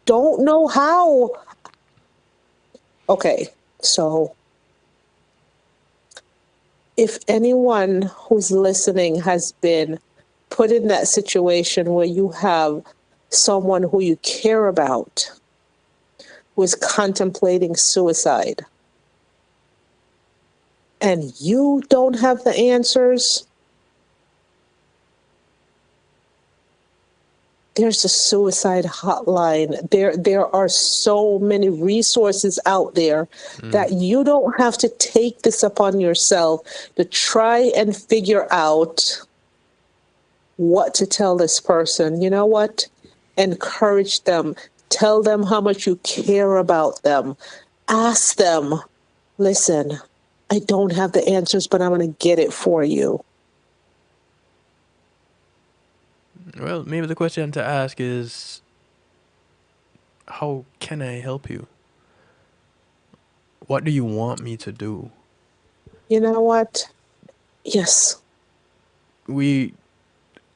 don't know how. Okay, so if anyone who's listening has been put in that situation where you have someone who you care about who is contemplating suicide and you don't have the answers, there's a suicide hotline. There are so many resources out there that you don't have to take this upon yourself to try and figure out what to tell this person. You know what? Encourage them. Tell them how much you care about them. Ask them, listen, I don't have the answers, but I'm going to get it for you. Well, maybe the question to ask is, how can I help you? What do you want me to do? You know what? Yes. We,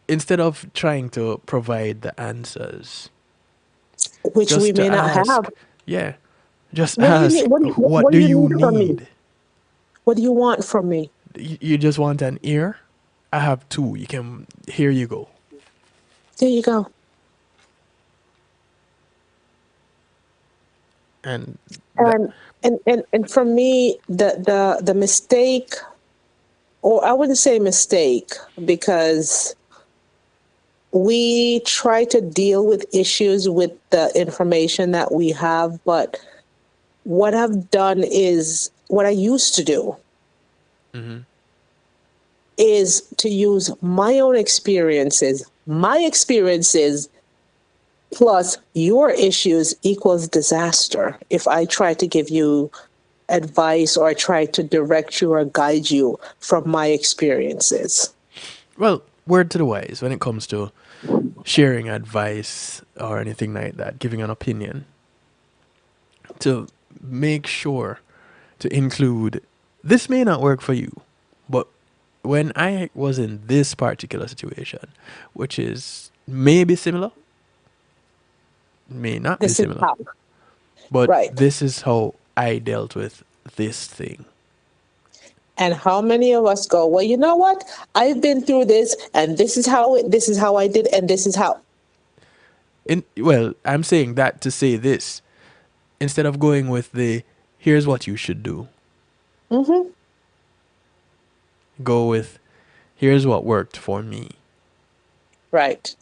instead of trying to provide the answers, Which we just may to not have. ask, yeah, just What do you need? ask, what What do do you you need from me? need? What do you want from me? You just want an ear? I have two. You can, here you go. There you go. And that, And and for me, the mistake, or I wouldn't say mistake, because we try to deal with issues with the information that we have, but what I've done is what I used to do is to use my experiences plus your issues equals disaster if I try to give you advice or I try to direct you or guide you from my experiences. well, word to the wise when it comes to sharing advice or anything like that, giving an opinion, to make sure to include this may not work for you, but when I was in this particular situation, which is maybe similar, may not be This is similar, how. but Right. this is how I dealt with this thing. And how many of us go, well, you know what? I've been through this and this is how I did and this is how. Well, I'm saying that to say this instead of going with the here's what you should do, Hmm. go with here's what worked for me. Right.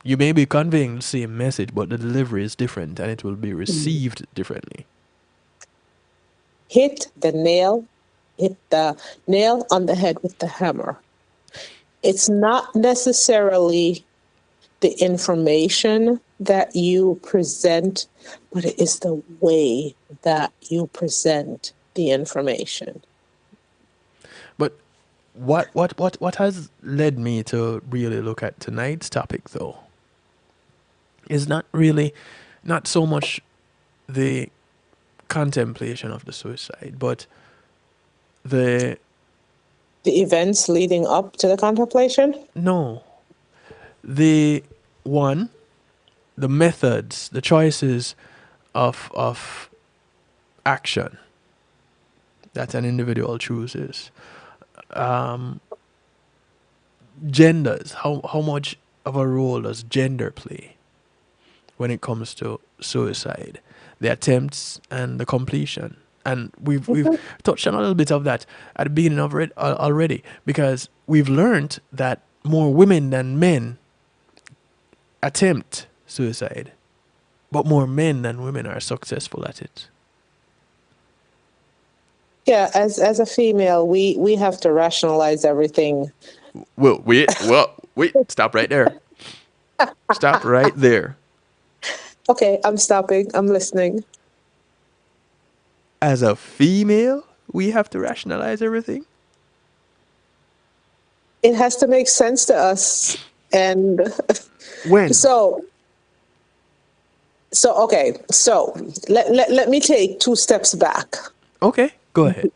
You may be conveying the same message, but the delivery is different and it will be received differently. Hit the nail, hit the nail on the head with the hammer. It's not necessarily the information that you present, but it is the way that you present the information. But what has led me to really look at tonight's topic though is not really, not so much the contemplation of the suicide, but the The events leading up to the contemplation? no, the one, the methods, the choices of action that an individual chooses. Genders, how much of a role does gender play when it comes to suicide, the attempts and the completion? And we've Mhm. touched on a little bit of that at the beginning of it already, because we've learned that more women than men attempt suicide, but more men than women are successful at it. Yeah, as a female, we have to rationalize everything. Wait, stop right there. Stop right there. Okay, I'm stopping. I'm listening. As a female, we have to rationalize everything. It has to make sense to us. And When? so okay, so let me take two steps back. Okay, go ahead.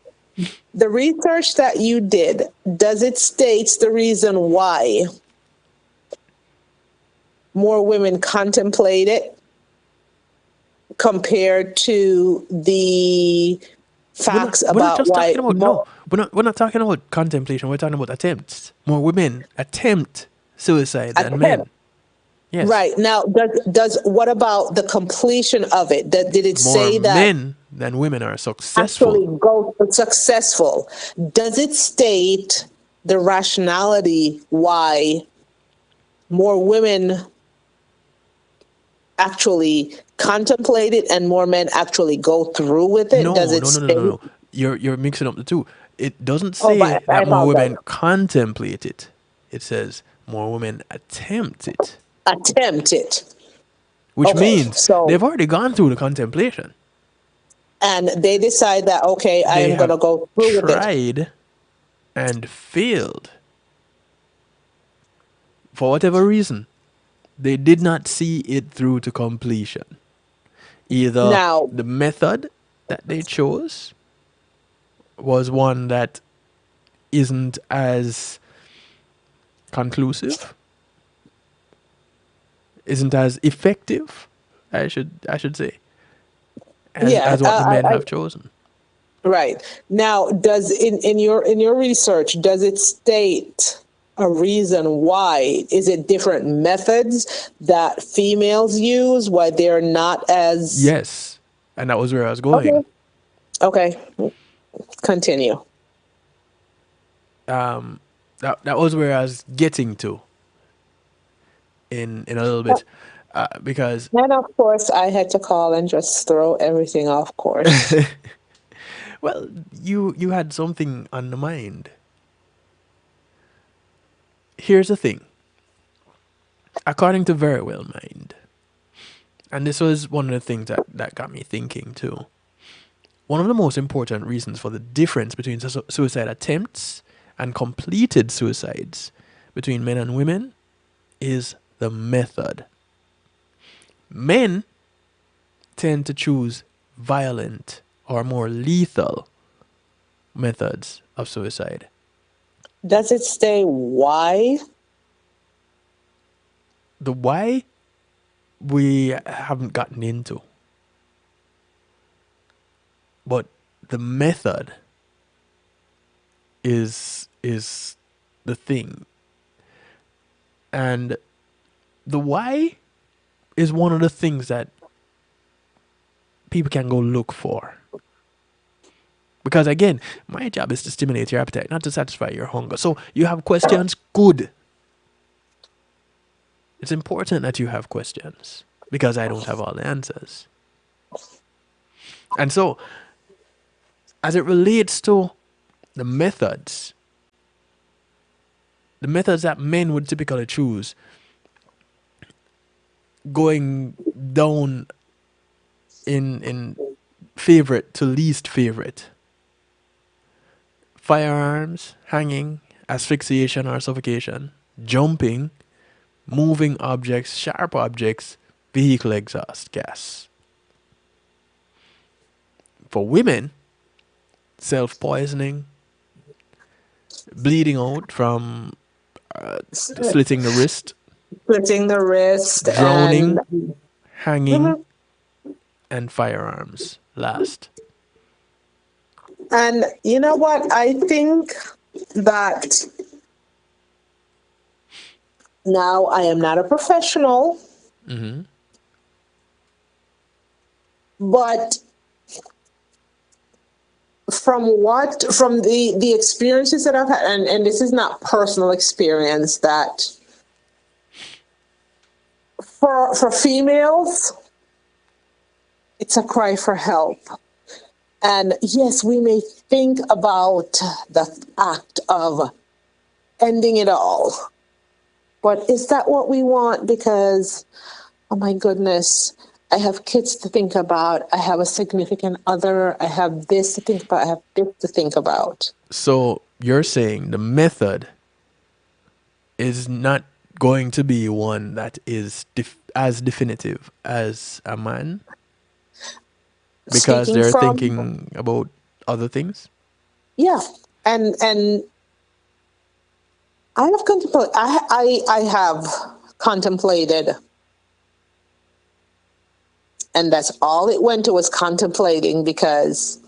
The research that you did, does it states the reason why? more women contemplate it compared to the facts We're not about just why talking about no. We're not talking about contemplation. We're talking about attempts. More women attempt suicide than attempt. men. Yes. Right. Now, does what about the completion of it? Did it More say that men than women are successful. actually go successful? Does it state the rationality why more women actually contemplate it and more men actually go through with it? Does No, it no, no, no, no, state? no. You're mixing up the two. It doesn't Oh, but say I that more apologize. women contemplate it. It says more women attempt it, Attempt it. which Okay. means So, they've already gone through the contemplation. and they decide that, okay, I They am going have to go through with it. tried and failed for whatever reason. They did not see it through to completion. Either Now, the method that they chose was one that isn't as conclusive, isn't as effective, I should say, yeah, as what the men have chosen. right. Now, does in your research, does it state a reason why? Is it different methods that females use, why they're not as Yes, and that was where I was okay? going. Okay, continue. That was where I was getting to in a little bit, because And of course, I had to call and just throw everything off course. well, you had something on the mind. Here's the thing. According to Very Well Mind, and this was one of the things that got me thinking too. One of the most important reasons for the difference between suicide attempts and completed suicides between men and women is the method. Men tend to choose violent or more lethal methods of suicide. Does it say why? The why we haven't gotten into, but the method is the thing. And the why is one of the things that people can go look for. Because again, my job is to stimulate your appetite, not to satisfy your hunger. So you have questions, good. It's important that you have questions because I don't have all the answers. And so, as it relates to the methods, the methods that men would typically choose, going down in favorite to least favorite: firearms, hanging, asphyxiation or suffocation, jumping, moving objects, sharp objects, vehicle exhaust gas. For women, self poisoning, bleeding out from slitting the wrist, Splitting the wrist and drowning, hanging, Mhm. and firearms last. And you know what? I think that now I am not a professional, but from the experiences that I've had, and this is not personal experience, that for females, it's a cry for help. And yes, we may think about the act of ending it all, but is that what we want? Because, oh my goodness, I have kids to think about. I have a significant other. I have this to think about. I have this to think about. So you're saying the method is not going to be one that is as definitive as a man because Speaking they're from, thinking about other things? yeah, and I have contemplated. I have contemplated And that's all it went to, was contemplating, because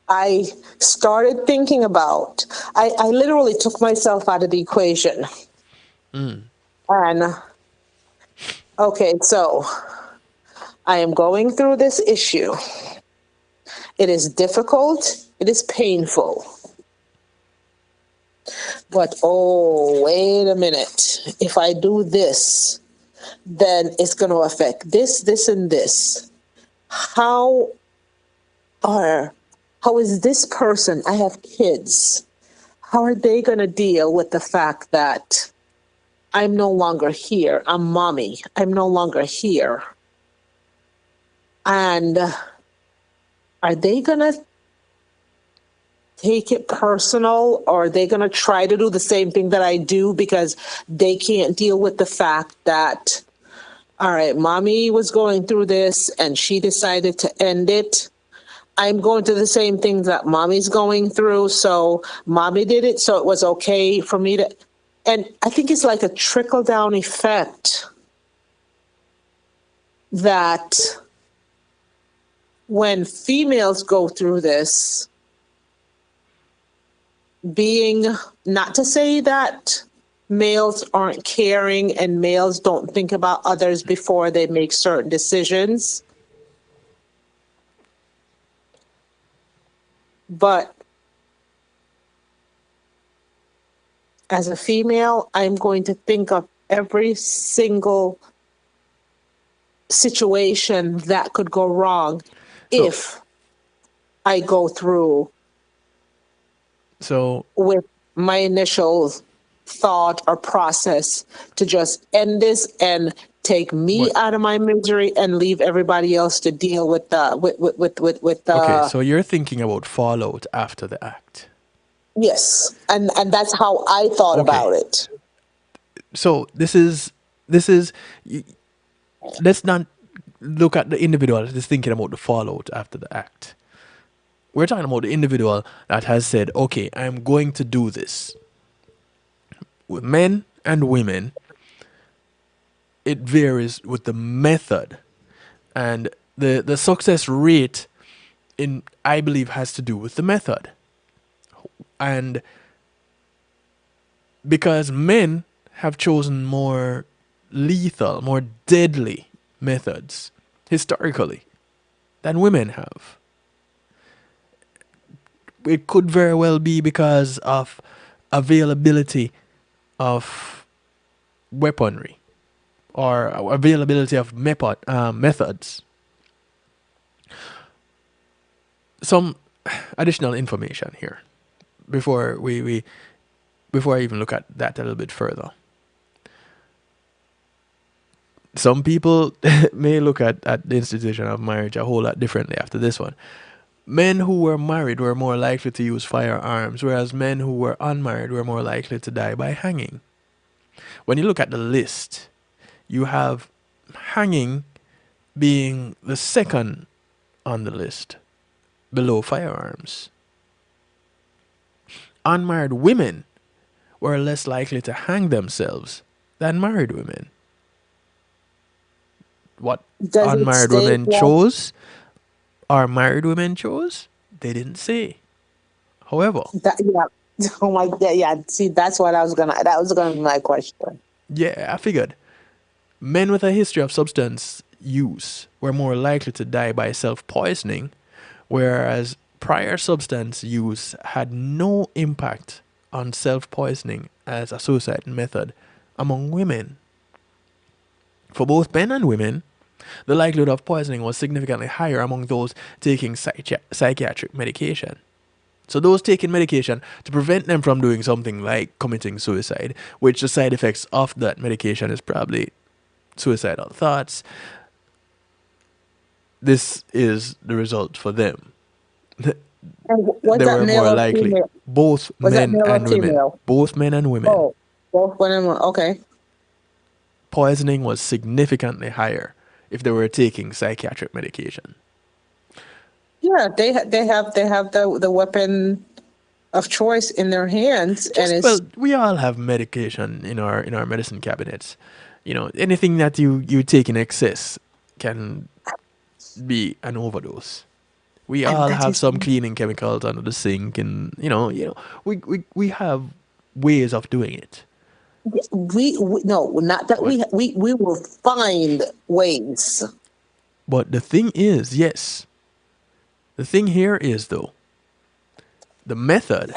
I started thinking about, I literally took myself out of the equation. And okay, so I am going through this issue. It is difficult, it is painful. But oh, wait a minute. If I do this, then it's going to affect this, this, and this. How are, how is this person, I have kids, how are they going to deal with the fact that I'm no longer here? I'm mommy. I'm no longer here. And are they going to take it personal, or are they going to try to do the same thing that I do because they can't deal with the fact that, all right, mommy was going through this and she decided to end it. I'm going through the same things that mommy's going through. So mommy did it, so it was okay for me to. And I think it's like a trickle down effect that when females go through this, being, not to say that males aren't caring and males don't think about others before they make certain decisions, but as a female, I'm going to think of every single situation that could go wrong So, if I go through so with my initial thought or process to just end this and take me but out of my misery and leave everybody else to deal with the with okay, the. so you're thinking about fallout after the act. Yes, and that's how I thought Okay. about it. So this is y- let's not look at the individual that's thinking about the fallout after the act. We're talking about the individual that has said, "Okay, I'm going to do this." With men and women, it varies with the method, and the success rate in, I believe, has to do with the method. And because men have chosen more lethal, more deadly methods historically than women have. It could very well be because of availability of weaponry or availability of methods. Some additional information here before we before I even look at that a little bit further. Some people may look at the institution of marriage a whole lot differently after this one. Men who were married were more likely to use firearms, whereas men who were unmarried were more likely to die by hanging. When you look at the list, you have hanging being the second on the list, below firearms. Unmarried women were less likely to hang themselves than married women. What Does it unmarried state women that? chose or married women chose, they didn't say. However, Yeah. Oh my God. Yeah. See, that's what I was gonna. That was gonna be my question. yeah, I figured men with a history of substance use were more likely to die by self poisoning, whereas prior substance use had no impact on self poisoning as a suicide method among women. For both men and women, the likelihood of poisoning was significantly higher among those taking psychiatric medication. So those taking medication to prevent them from doing something like committing suicide, which the side effects of that medication is probably suicidal thoughts, this is the result for them. And was They that were male more or likely, female? both Was that men male or and women, female? both men and women, Oh, both women. Okay. poisoning was significantly higher if they were taking psychiatric medication. Yeah, they have the weapon of choice in their hands, and Just, it's well, we all have medication in our medicine cabinets. Anything that you take in excess can be an overdose. We And all that have is, some cleaning chemicals under the sink, and we have ways of doing it. we no, not that But we will find ways. the thing is, yes, the thing here is though, the method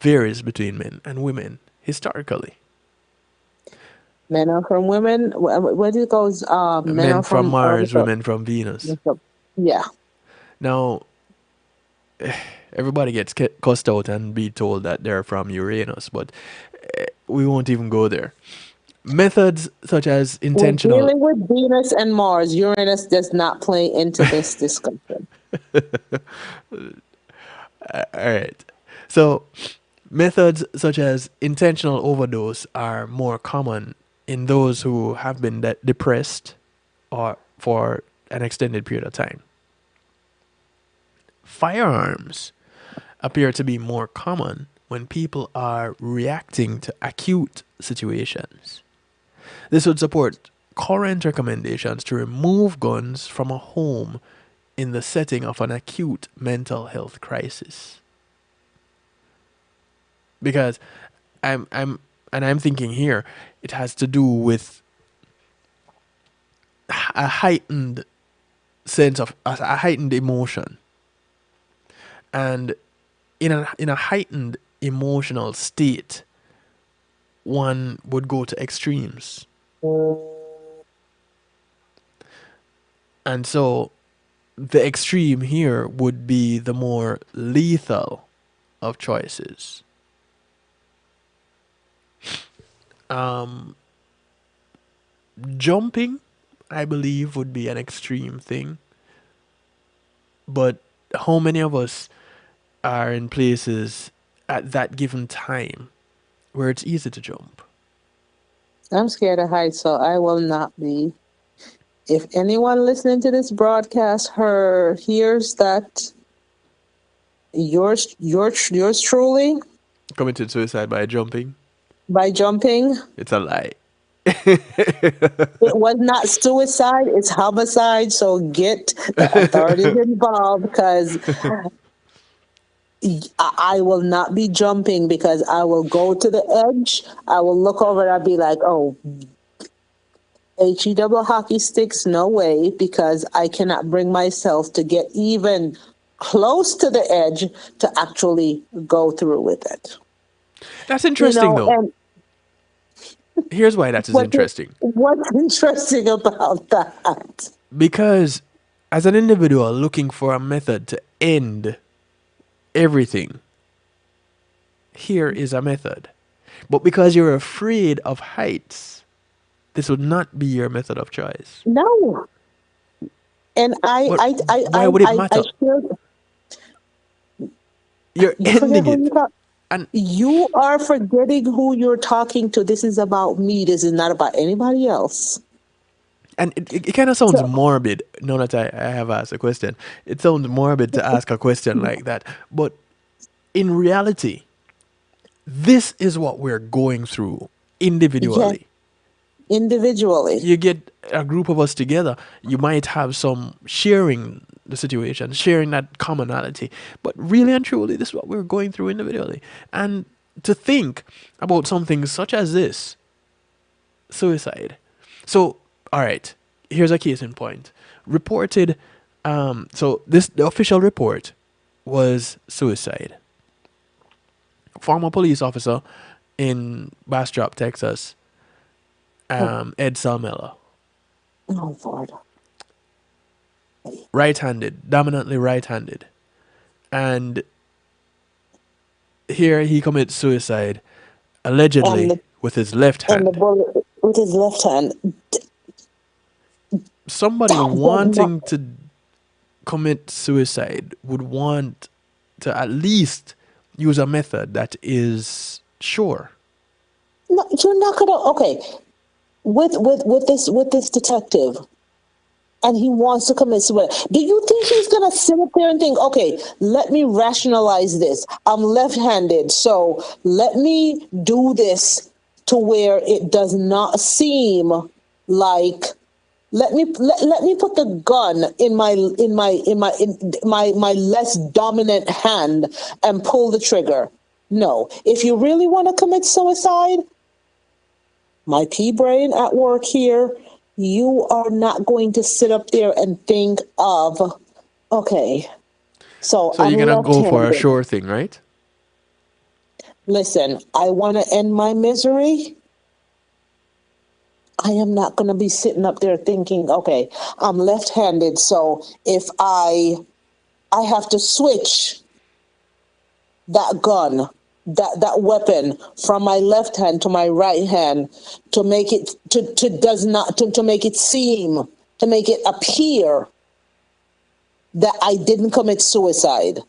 varies between men and women historically. Men are from women. Where do it goes? Men Men are from from Mars, Earth. women from Venus. Yeah. Now, everybody gets cussed out and be told that they're from Uranus, but we won't even go there. Methods such as We're intentional. dealing with Venus and Mars. Uranus does not play into this discussion. All right. So, methods such as intentional overdose are more common in those who have been depressed or for an extended period of time. Firearms appear to be more common when people are reacting to acute situations. This would support current recommendations to remove guns from a home in the setting of an acute mental health crisis. Because I'm thinking here it has to do with a heightened sense of a heightened emotion. And in a heightened emotional state, one would go to extremes. And so the extreme here would be the more lethal of choices. Jumping, I believe, would be an extreme thing. But how many of us are in places at that given time where it's easy to jump? I'm scared of heights, so I will not be. If anyone listening to this broadcast hears that yours truly Committed suicide by jumping? by jumping, It's a lie. it was not suicide, it's homicide. So get the authorities involved, because I will not be jumping, because I will go to the edge. I will look over and I'll be like, oh, HE double hockey sticks, no way, because I cannot bring myself to get even close to the edge to actually go through with it. That's interesting, though. And Here's why that is interesting. what's interesting about that? Because as an individual looking for a method to end everything, here is a method. But because you're afraid of heights, this would not be your method of choice. No. And why would it matter? You're ending it. And you are forgetting who you're talking to. This is about me. This is not about anybody else. And it kind of sounds morbid. Now that I have asked a question, it sounds morbid to ask a question like that. But in reality, this is what we're going through individually. Yeah. Individually. You get a group of us together, you might have some sharing the situation, sharing that commonality. But really and truly, this is what we're going through individually. And to think about something such as this, suicide. So, all right, here's a case in point. Reported, the official report was suicide. Former police officer in Bastrop, Texas, Ed Salmela. Oh, Lord. Right-handed, dominantly right-handed. And here he commits suicide, allegedly with his left hand. And the bullet with his left hand. Somebody wanting to commit suicide would want to at least use a method that is sure. No, you're not gonna. Okay, with this detective, and he wants to commit suicide. Do you think he's gonna sit up there and think, okay, let me rationalize this. I'm left-handed, so let me do this to where it does not seem Like, let me put the gun in my less dominant hand and pull the trigger. No. If you really want to commit suicide, my pea brain at work here, you are not going to sit up there and think of, okay, so So I'm you're gonna go for a left-handed. sure thing, right? Listen, I want to end my misery. I am not going to be sitting up there thinking, okay, I'm left-handed, so if I have to switch that gun, that weapon from my left hand to my right hand to make it to does not to make it seem, to make it appear that I didn't commit suicide.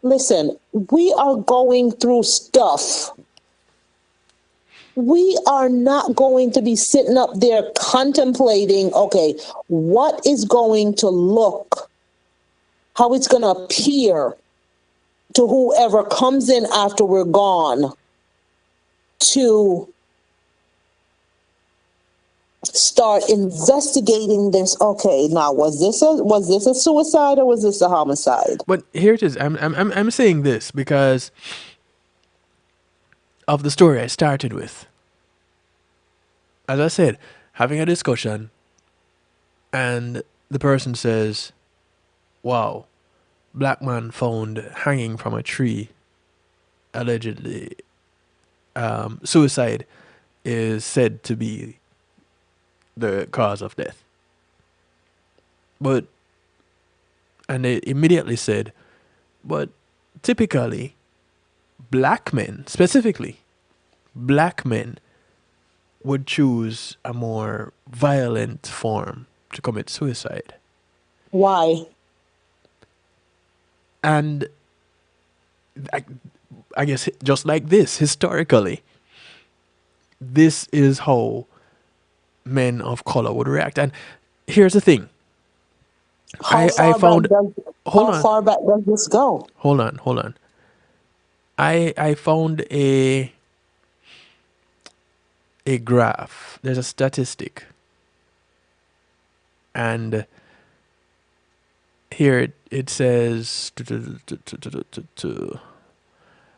Listen, we are going through stuff. We are not going to be sitting up there contemplating, okay, what is going to look, how it's going to appear to whoever comes in after we're gone to start investigating this. Okay, now was this a suicide or was this a homicide? But here it is. I'm saying this because of the story I started with. As I said, having a discussion, and the person says, "Wow, black man found hanging from a tree, allegedly. Suicide is said to be the cause of death." But and they immediately said, "But typically, black men, specifically black men, would choose a more violent form to commit suicide." Why? And I, I guess just like this, historically, this is how men of color would react. And here's the thing. How I far back found, does hold how on, far back does this go? hold on. I found a graph. There's a statistic, and here it says,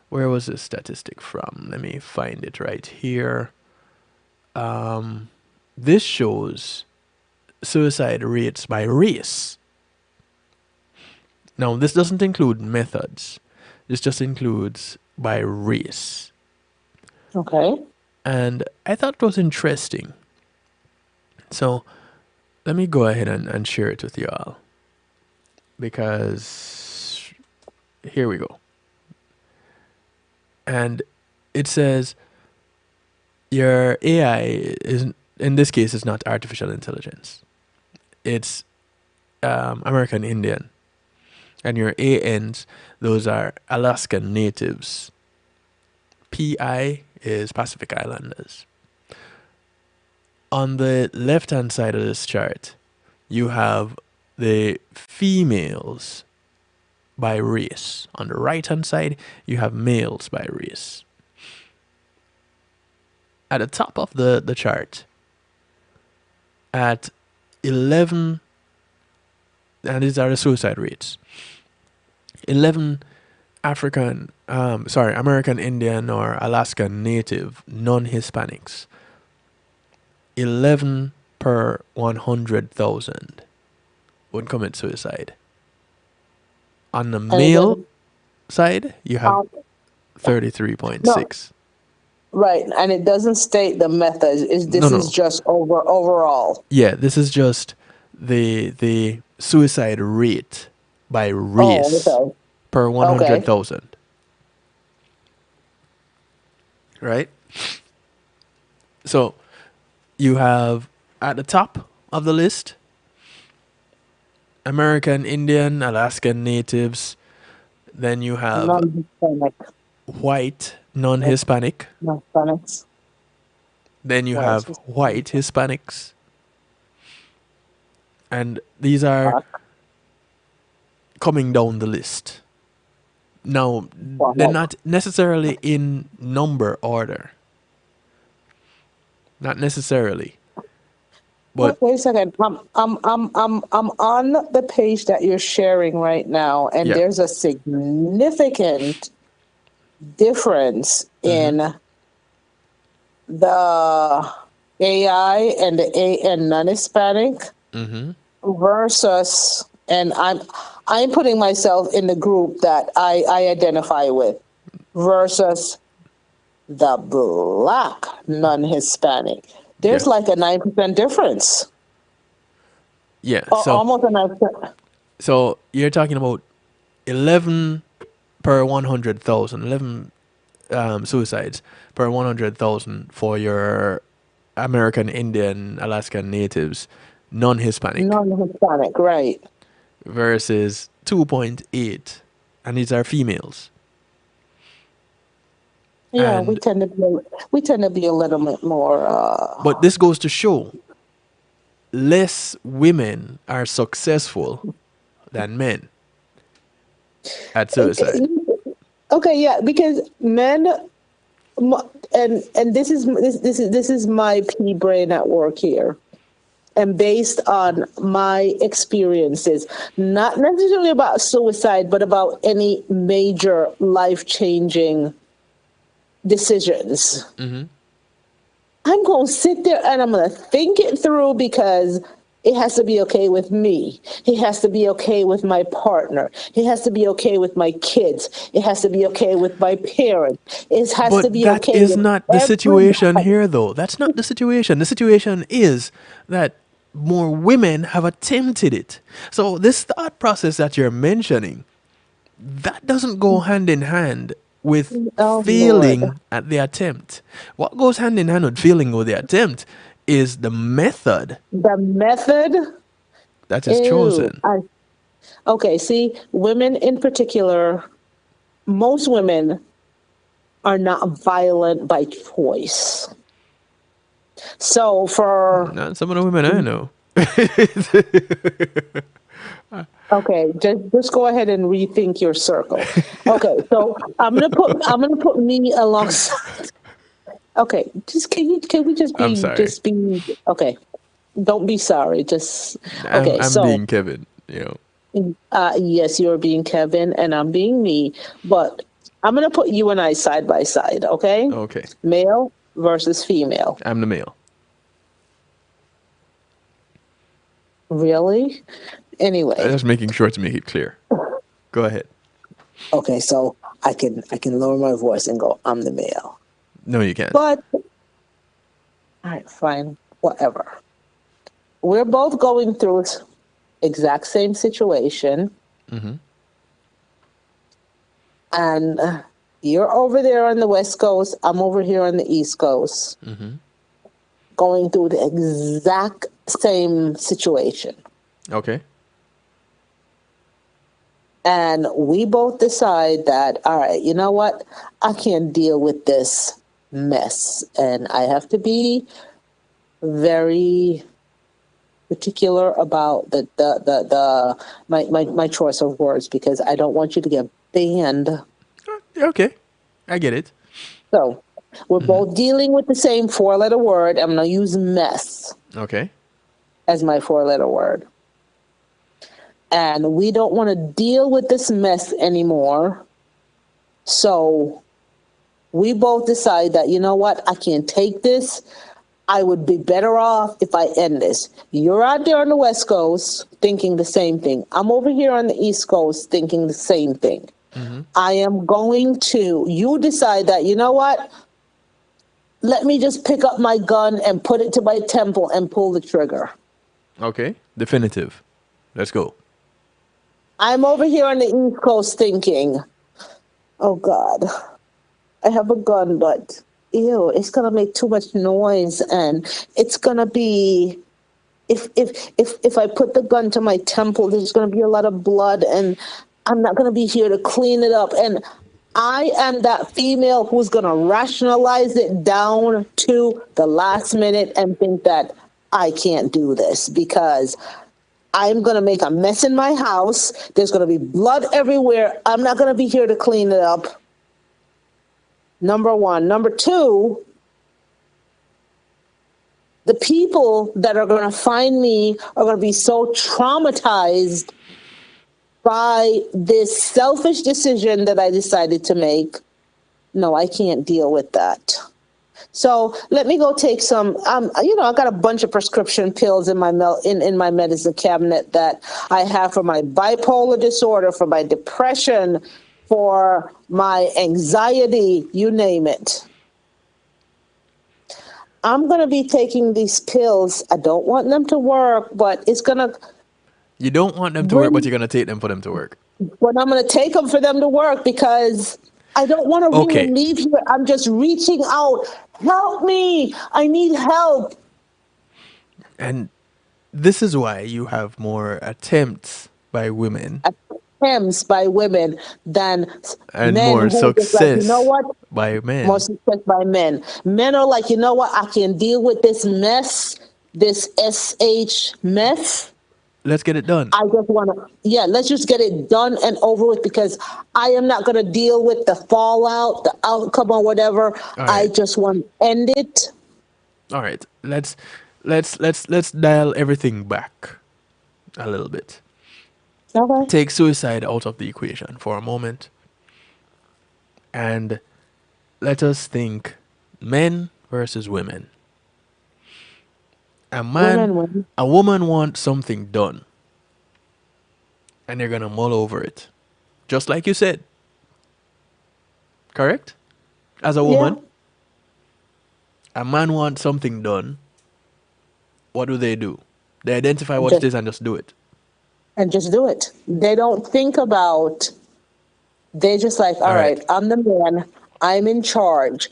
where was this statistic from? Let me find it right here. This shows suicide rates by race. Now, this doesn't include methods. This just includes by race. Okay. And I thought it was interesting. So let me go ahead and share it with you all. Because here we go. And it says your AI is, in this case, it's not artificial intelligence. It's American Indian. And your ANs, those are Alaskan natives. PI is Pacific Islanders. On the left-hand side of this chart, you have the females by race. On the right-hand side, you have males by race. At the top of the chart, at 11, and these are the suicide rates, 11 American Indian or Alaskan Native non-Hispanics, 11 per 100,000 would commit suicide. On the male side, you have um, 33.6. no, right, and it doesn't state the method. No, This is no. just overall. Yeah, this is just the suicide rate by Oh, race okay. per Okay. 100,000, right? So you have at the top of the list American Indian, Alaskan natives. Then you have Non-Hispanic. white non-Hispanic. Non-Hispanics. Then you White have white Hispanic. Hispanics. And these are Black. coming down the list. Now, they're Wow. not necessarily in number order. Not necessarily. But Wait a second. I'm on the page that you're sharing right now, and yeah. there's a significant difference Mm-hmm. in the AI and the A and non-Hispanic Mm-hmm. versus, and I'm putting myself in the group that I identify with versus the black non-Hispanic. There's Yes. like a 9% difference, Yeah. or So almost a 9%. so you're talking about 11 per 100,000, 11 suicides per 100,000 for your American Indian Alaskan natives, non-Hispanic, Non-Hispanic, right? versus 2.8, and these are females. Yeah, And we tend to be a little bit more. but this goes to show less women are successful than men at suicide. Okay, yeah, because men, and this is my pea brain at work here, and based on my experiences, not necessarily about suicide, but about any major life changing decisions. Mm-hmm. I'm going to sit there and I'm going to think it through because it has to be okay with me. It has to be okay with my partner. It has to be okay with my kids. It has to be okay with my parents. It has to But be that okay is with not the situation everybody. here, though. That's not the situation. The situation is that more women have attempted it. So, this thought process that you're mentioning, that doesn't go hand in hand with Oh, Lord. failing at the attempt. What goes hand in hand with failing with the attempt is the method The method. that is Ew. chosen. Okay, see, women in particular, most women are not violent by choice. So for Not some of the women I know. Okay, just go ahead and rethink your circle. Okay, so I'm gonna put me alongside. Okay, just can we I'm sorry. just be okay? Don't be sorry. Just I'm okay. I'm So being Kevin. You know. yes, you're being Kevin and I'm being me, but I'm gonna put you and I side by side. Okay, Okay. male versus female. I'm the male. Really? I'm Anyway, just making sure to make it clear. Go ahead. okay. So I can lower my voice and go. I'm the male. No, you can't. But all right, fine, whatever. We're both going through exact same situation, Mm-hmm. and you're over there on the West Coast. I'm over here on the East Coast, Mm-hmm. going through the exact same situation. Okay. And we both decide that, all right, you know what? I can't deal with this mess. And I have to be very particular about my choice of words because I don't want you to get banned. Okay. I get it. So we're Mm-hmm. both dealing with the same four-letter word. I'm going to use mess Okay. as my four-letter word. And we don't want to deal with this mess anymore. So we both decide that, you know what, I can't take this. I would be better off if I end this. You're out there on the West Coast thinking the same thing. I'm over here on the East Coast thinking the same thing. Mm-hmm. I am going to, you decide that, you know what, let me just pick up my gun and put it to my temple and pull the trigger. Okay. Definitive. Let's go. I'm over here on the East Coast thinking, oh God, I have a gun, but ew, it's gonna make too much noise, and it's gonna be if I put the gun to my temple, there's gonna be a lot of blood, and I'm not gonna be here to clean it up. And I am that female who's gonna rationalize it down to the last minute and think that I can't do this because I'm going to make a mess in my house. There's going to be blood everywhere. I'm not going to be here to clean it up. Number one. Number two, The people that are going to find me are going to be so traumatized by this selfish decision that I decided to make. No, I can't deal with that. So let me go take some. I got a bunch of prescription pills in in my medicine cabinet that I have for my bipolar disorder, for my depression, for my anxiety, you name it. I'm going to be taking these pills. I don't want them to work, but it's going to You don't want them to work, but bring, you're gonna take them for them to work. but I'm going to take them for them to work because I don't want to really Okay, leave here. I'm just reaching out. Help me. I need help. and this is why you have more attempts by women Attempts by women than and men more who just like, you know success what? by More men. success by men. Men are like, you know what? I can deal with this mess, this mess. Let's get it done. I just want to, yeah, let's just get it done and over with because I am not going to deal with the fallout, the outcome, or whatever. All I right, just want to end it. all right. Let's dial everything back a little bit. Okay. Take suicide out of the equation for a moment, and let us think men versus women. A man, Women win. a woman wants something done, and they're gonna mull over it, just like you said. Correct? As a Yeah. woman, a man wants something done. What do? They identify what it Just, is and just do it. and just do it. They don't think about, they just like, All all right. right, I'm the man. I'm in charge.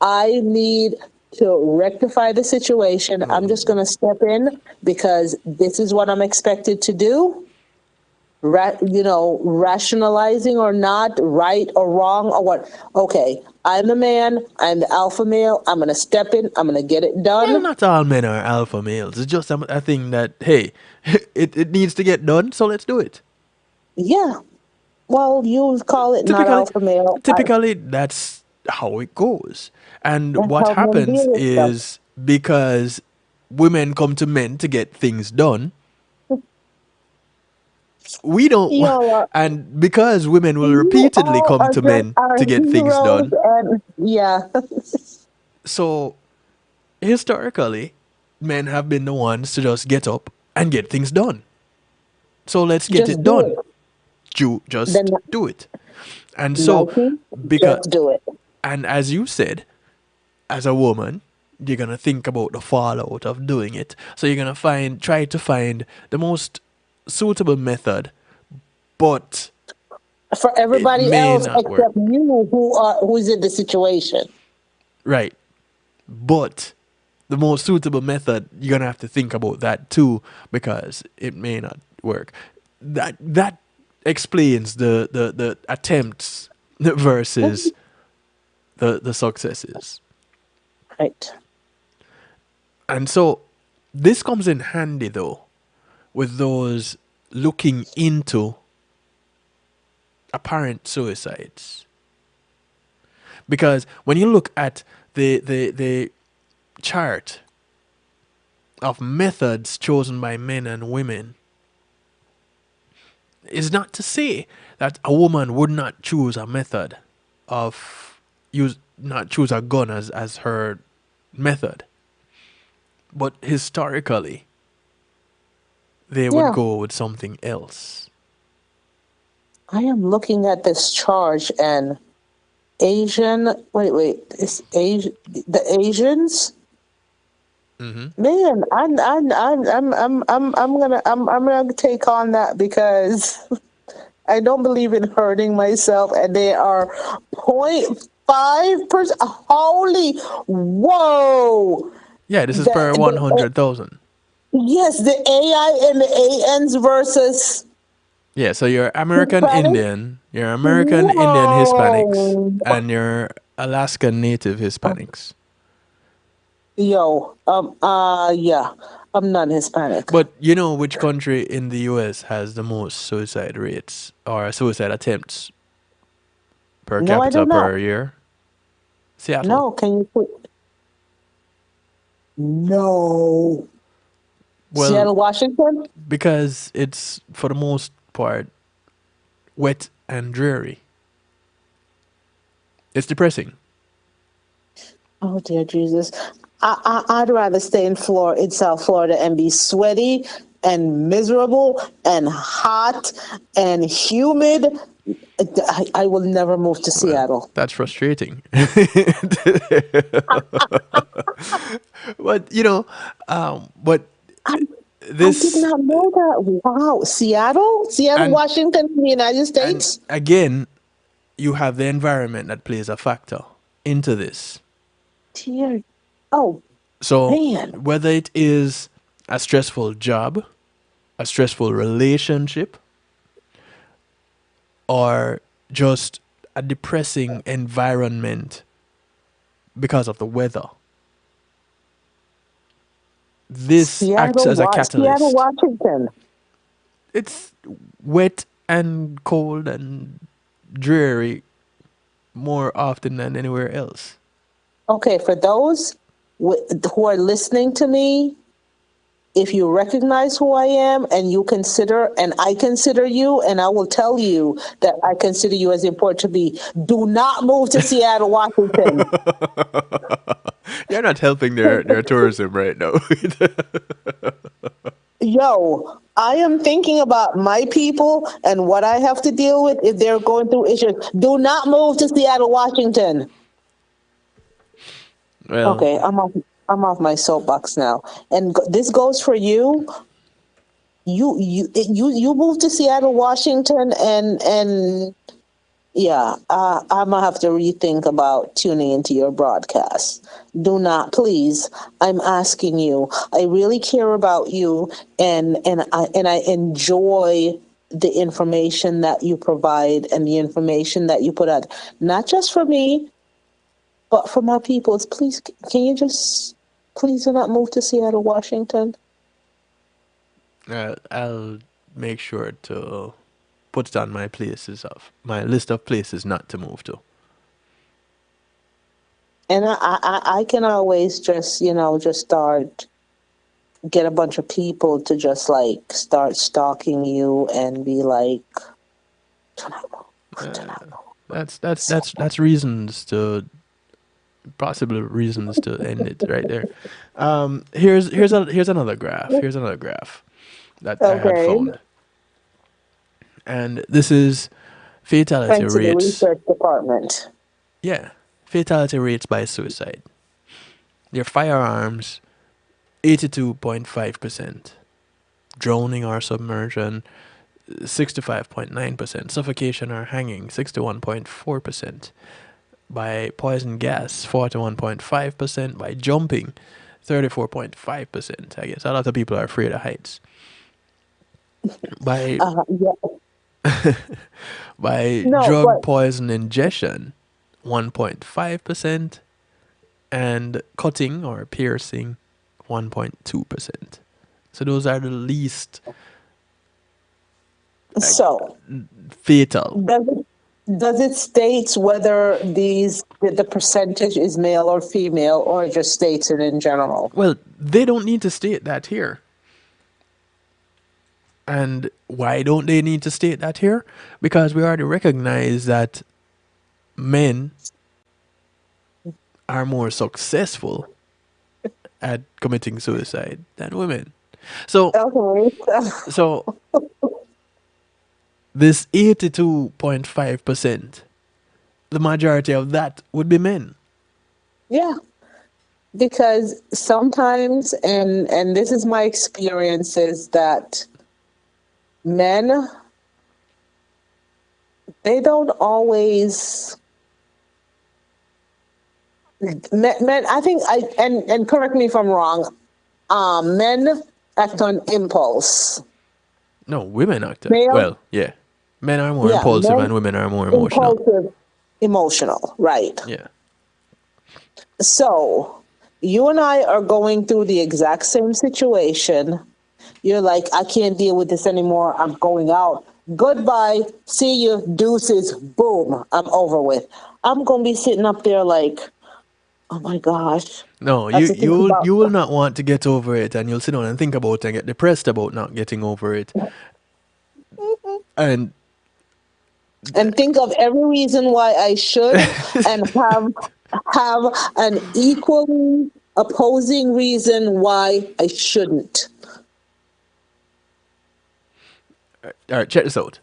I need to rectify the situation. I'm just going to step in because this is what I'm expected to do. Rationalizing or not, right or wrong or what. Okay, I'm the man. I'm the alpha male. I'm going to step in. I'm going to get it Well, done. not all men are alpha males. It's just a thing that, hey, it needs to get done, so let's do it. Yeah. Well, you call it not Typically, alpha male. typically that's how it goes. And That's what how men happens deal with stuff. is because women come to men to get things done, we don't, Y'all are, and because women will you repeatedly all come are to just men our to get things heroes, done, and yeah, so historically, men have been the ones to just get up and get things done. So let's get just it do done. it. Then Just do it. And so, Nike, because, just do it. and as you said, as a woman, you're gonna think about the fallout of doing it. So you're gonna try to find the most suitable method, but For it everybody may else not work. except you who's in the situation. Right. But the most suitable method, you're gonna have to think about that too, because it may not work. That explains the attempts versus the successes. Right. And so this comes in handy though with those looking into apparent suicides. Because when you look at the chart of methods chosen by men and women, is not to say that a woman would not choose a method of use not choose a gun as her method. But historically they would Yeah. go with something else. I am looking at this charge and wait, it's Asian, the Asians. Man, I'm gonna take on that because I don't believe in hurting myself, and they are 0.5%. Holy, whoa! Yeah, this is per The 100,000. yes, the AI and the ANs versus Yeah, so you're American Hispanic. Indian, you're American Indian Hispanics, Whoa! and you're Alaskan Native Hispanics. Yeah, I'm not Hispanic. But you know which country in the US has the most suicide rates or suicide attempts per No, I do capita not. per year? Seattle. No, can you put? No. Well, Seattle, Washington? because it's for the most part wet and dreary. It's depressing. Oh dear Jesus. I'd rather stay in South Florida and be sweaty and miserable and hot and humid. I will never move to Well, Seattle. that's frustrating. But but I, I did this not know that. Wow. Seattle? Seattle, and Washington, in the United and States? again, you have the environment that plays a factor into this. Dear. Oh, So man. whether it is a stressful job, a stressful relationship, or just a depressing environment because of the weather, this acts as a Seattle, catalyst. Washington. It's wet and cold and dreary more often than anywhere else. Okay, for those who are listening to me, if you recognize who I am and you consider, and I consider you, and I will tell you that I consider you as important to me, do not move to Seattle, Washington. You're not helping their tourism right now. Yo, I am thinking about my people and what I have to deal with if they're going through issues. Do not move to Seattle, Washington. Well, Okay, I'm off my soapbox now. And this goes for you. You moved to Seattle, Washington, and yeah, I'm gonna have to rethink about tuning into your broadcast. Do not, please. I'm asking you. I really care about you, and I enjoy the information that you provide and the information that you put out, not just for me, but for my peoples. Please, can you just please do not move to Seattle, Washington? I'll make sure to put it on my list of places not to move to. And I can always just, just start get a bunch of people to just like start stalking you and be like, "Do not move, do not That's reasons to possible reasons to end it right there. Here's another graph. move." Here's another graph that I had Okay, found, and this is fatality thanks to the rates. research department. Yeah, fatality rates by suicide. Their firearms, 82.5%. Drowning or submersion, 65.9%. Suffocation or hanging, 61.4%. By poison gas, 41.5%. By jumping, 34.5%. I guess a lot of people are afraid of heights. By Yeah, by no, drug but poison ingestion, 1.5%, and cutting or piercing, 1.2%. So those are the least like so fatal. does it states whether the percentage is male or female, or it just states it in general? Well, they don't need to state that here. And why don't they need to state that here? Because we already recognize that men are more successful at committing suicide than women. So Okay. so this 82.5%, the majority of that would be men. Yeah, because sometimes, and this is my experience, is that men, they don't always men, I think, and correct me if I'm wrong, men act on impulse. No, women act. Male, Well, yeah. Men are more yeah, impulsive men and women are more emotional. impulsive, emotional, right? Yeah. So you and I are going through the exact same situation. You're like, I can't deal with this anymore. I'm going out. Goodbye. See you. Deuces. Boom. I'm over with. I'm going to be sitting up there like, Oh my gosh. No, I have to think about. you will not want to get over it, and you'll sit down and think about it and get depressed about not getting over it. And And think of every reason why I should, and have an equally opposing reason why I shouldn't. all right, check this out.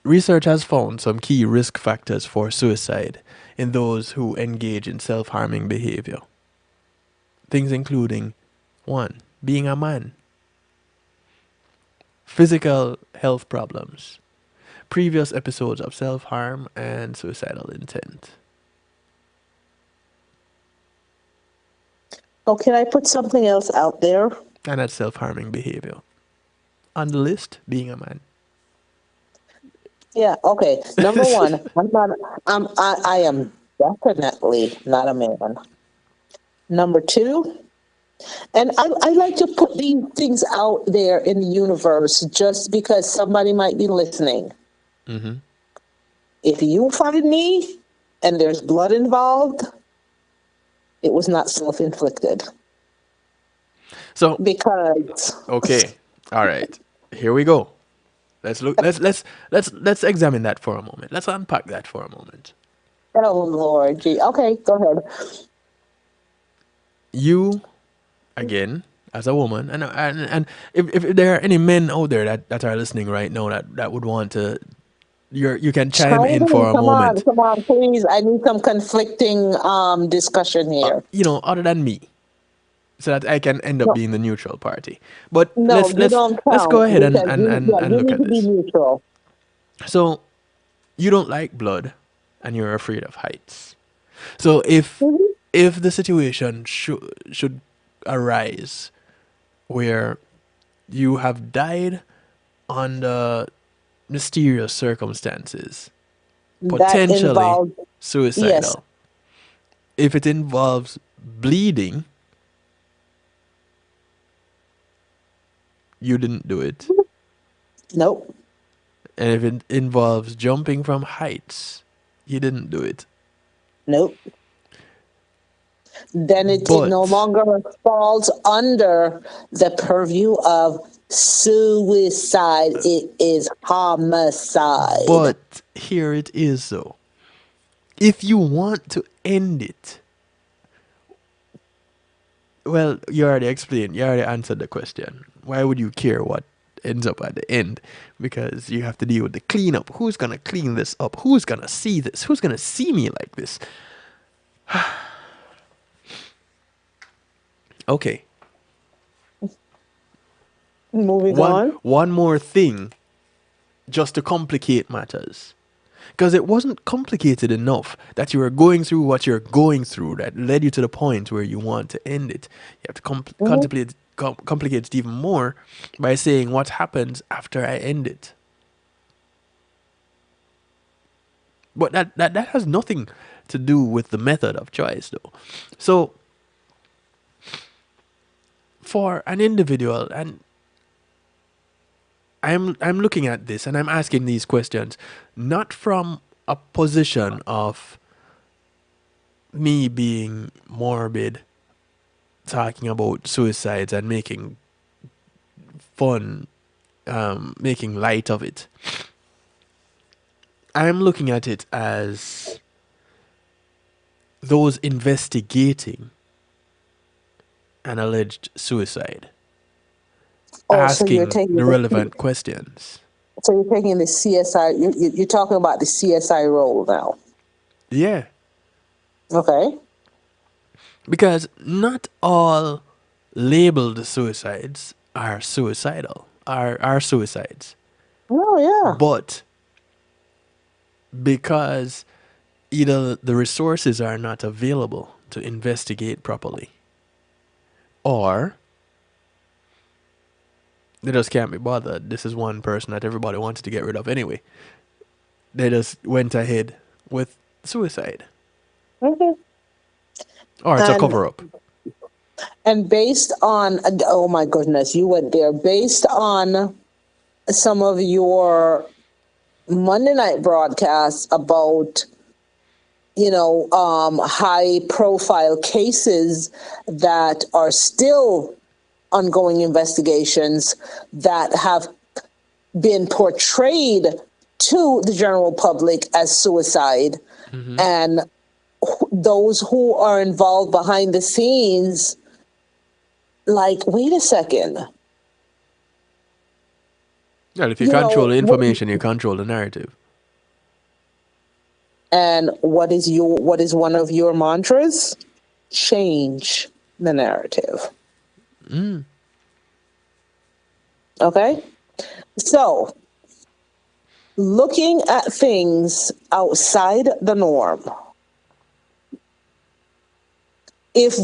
Research has found some key risk factors for suicide in those who engage in self-harming behavior. Things including 1. Being a man, physical health problems, previous episodes of self-harm, and suicidal intent. Oh, can I put something else out there? And that's self-harming behavior. On the list, being a man. Yeah, okay. Number one, I am definitely not a man. Number two, and I like to put these things out there in the universe just because somebody might be listening. If you find me and there's blood involved, it was not self-inflicted. So, Because okay, all right, here we go. Let's look. Let's examine that for a moment. Let's unpack that for a moment. oh Lord, gee. Okay, go ahead. You, again, as a woman, and if there are any men out there that are listening right now that would want to, you can chime in for a moment. Come on, please. I need some conflicting discussion here. Other than me, so that I can end up No, being the neutral party. But no, you don't let's go count ahead and because and, and, you and look need at to be this. neutral. So you don't like blood, and you're afraid of heights. So if the situation should arise where you have died under mysterious circumstances, That potentially involves, yes, suicidal. If it involves bleeding, you didn't do it. nope, And if it involves jumping from heights, you didn't do it. nope. Then it no But longer falls under the purview of suicide. It is homicide. but here it is though. If you want to end it, well, you already explained, you already answered the question. Why would you care what ends up at the end? Because you have to deal with the cleanup. Who's gonna clean this up? Who's gonna see this? Who's gonna see me like this? Okay. Moving One on. one more thing just to complicate matters. Because it wasn't complicated enough that you were going through what you're going through that led you to the point where you want to end it. You have to Mhm. complicate it even more by saying what happens after I end it. But that has nothing to do with the method of choice, though. So, for an individual, and I'm looking at this and I'm asking these questions not from a position of me being morbid, talking about suicides and making fun, making light of it. I'm looking at it as those investigating an alleged suicide, Oh, asking the relevant questions. so you're taking the CSI. You're talking about the CSI role now. Yeah, Okay. because not all labeled suicides are suicidal, are suicides. Oh yeah. But because either the resources are not available to investigate properly, or they just can't be bothered. This is one person that everybody wanted to get rid of anyway. They just went ahead with suicide. hmm Or it's a And cover up. based on, oh my goodness, you went there. Based on some of your Monday night broadcasts about high profile cases that are still ongoing investigations that have been portrayed to the general public as suicide. And those who are involved behind the scenes, like, wait a second. Well, if you You control know, the information, you control the narrative. and what is one of your mantras? Change the narrative. Okay? So, looking at things outside the norm, if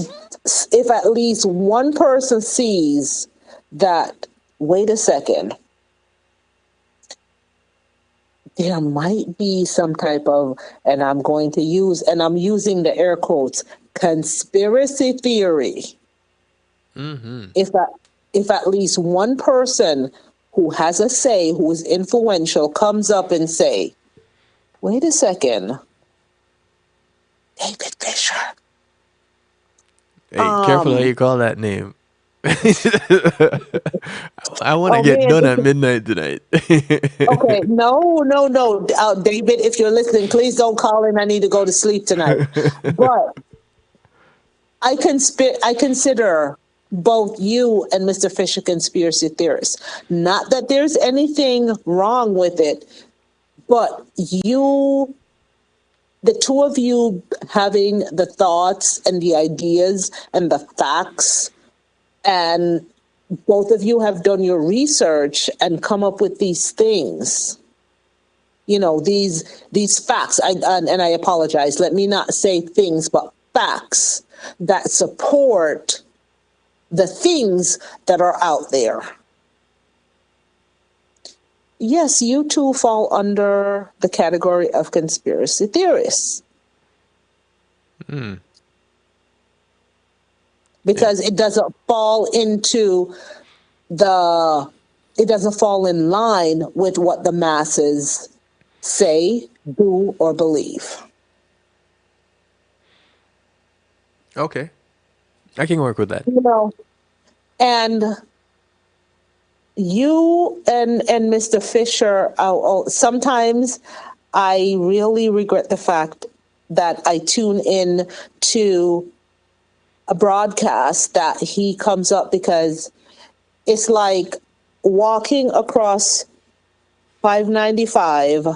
at least one person sees that, wait a second, there might be some type of, and I'm using the air quotes, conspiracy theory. If at least one person who has a say, who is influential, comes up and say, wait a second, David Fisher. Hey, careful how you call that name. I want to Oh get man, done at midnight tonight. okay, no. David, if you're listening, please don't call in. I need to go to sleep tonight. But I consider both you and Mr. Fisher conspiracy theorists. Not that there's anything wrong with it, but the two of you having the thoughts and the ideas and the facts, and both of you have done your research and come up with these things. These facts. And I apologize. Let me not say things, but facts that support the things that are out there. Yes, you two fall under the category of conspiracy theorists. Because it doesn't fall in line with what the masses say, do, or believe. Okay. I can work with that. And you and Mr. Fisher, sometimes I really regret the fact that I tune in to a broadcast that he comes up, because it's like walking across 595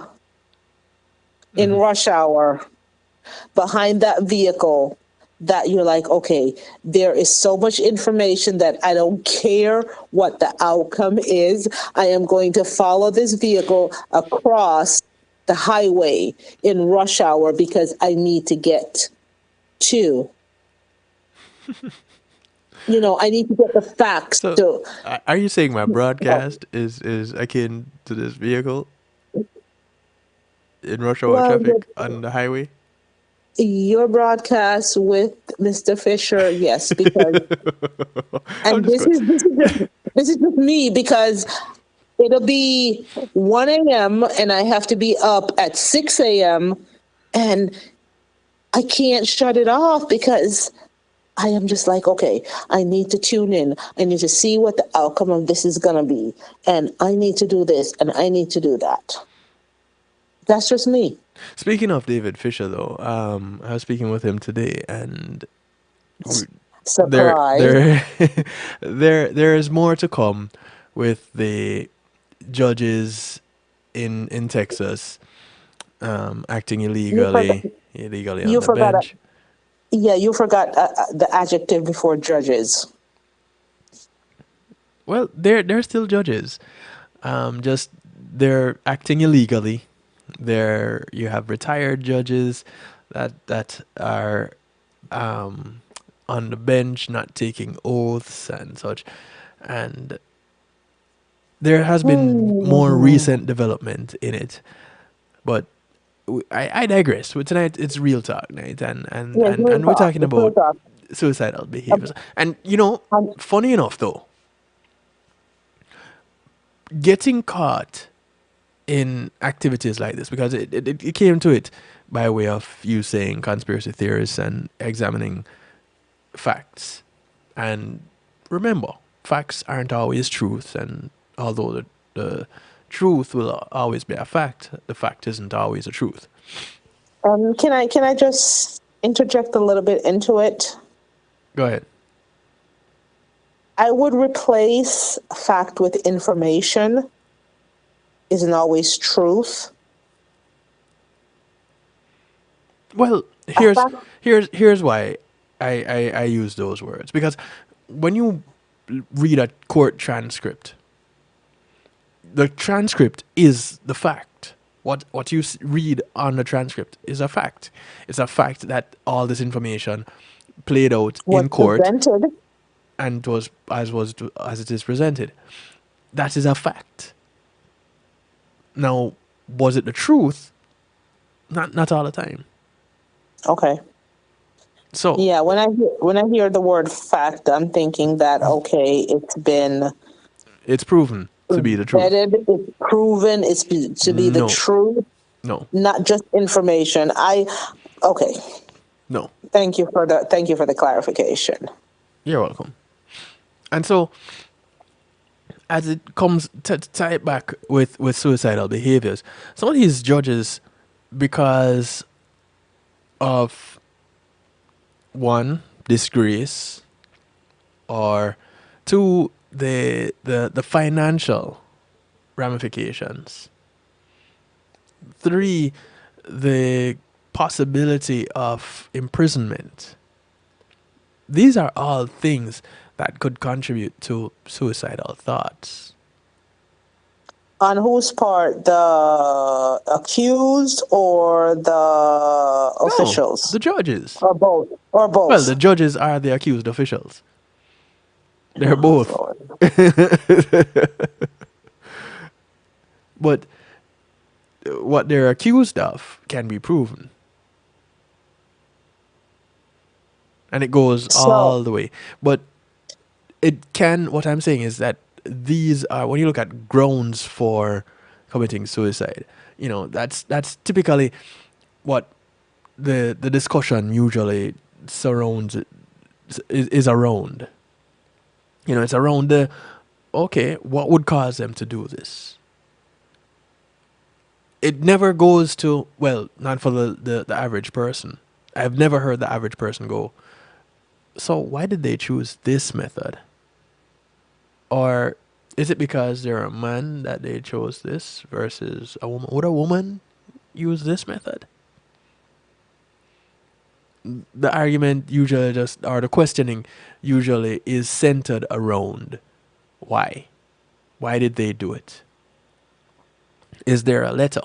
in rush hour behind that vehicle, that you're like, okay, there is so much information that I don't care what the outcome is. I am going to follow this vehicle across the highway in rush hour because I need to get to, I need to get the facts. So, are you saying my broadcast is akin to this vehicle in rush hour Well, traffic on the highway? your broadcast with Mr. Fisher, yes, because, I'm and just going. this is just me, because it'll be 1 a.m. and I have to be up at 6 a.m. and I can't shut it off, because I am just like, okay, I need to tune in. I need to see what the outcome of this is going to be. And I need to do this and I need to do that. That's just me. Speaking of David Fisher, though, I was speaking with him today, and there, Surprise. there, there is more to come with the judges in Texas acting You forgot, illegally on you the forgot, bench. you forgot the adjective before judges. Well, they're still judges. Just they're acting illegally. There you have retired judges that are on the bench, not taking oaths and such, and there has been more Hmm. recent development in it. But I digress. But tonight it's real talk night, Yes, real and we're talk. talking It's real about talk. suicidal Um, behaviors. And um, funny enough though, getting caught in activities like this, because it came to it by way of you saying conspiracy theories and examining facts. And remember, facts aren't always truth, and although the truth will always be a fact, the fact isn't always a truth. Can I just interject a little bit into it? Go ahead. I would replace fact with information. Isn't always truth. Well, A fact, here's why I use those words, because when you read a court transcript, the transcript is the fact. What you read on the transcript is a fact. It's a fact that all this information played out was in court presented. and was as it is presented. That is a fact. Now, was it the truth? Not all the time. Okay. So Yeah, when I hear the word fact, I'm thinking that okay, it's been it's proven to be the truth. vetted, it's proven, to be the No, truth, no, not just information. Okay. no. Thank you for the clarification. You're welcome. And so, as it comes to tie it back with suicidal behaviors, some of these judges, because of one, disgrace, or two, the financial ramifications, three, the possibility of imprisonment. These are all things that could contribute to suicidal thoughts. On whose part, the accused or the No, officials, the judges. or both, or Well, the both? judges are the accused officials. They're Oh, both. Lord. But what they're accused of can be proven. And it goes So, all the way. But it can, what I'm saying is that these are, when you look at grounds for committing suicide, that's typically what the discussion usually surrounds is around. It's around the, okay, what would cause them to do this? It never goes to, well, not for the average person. I've never heard the average person go, so why did they choose this method? Or is it because they're a man that they chose this versus a woman? Would a woman use this method? The argument usually or the questioning usually is centered around why. Why did they do it? Is there a letter?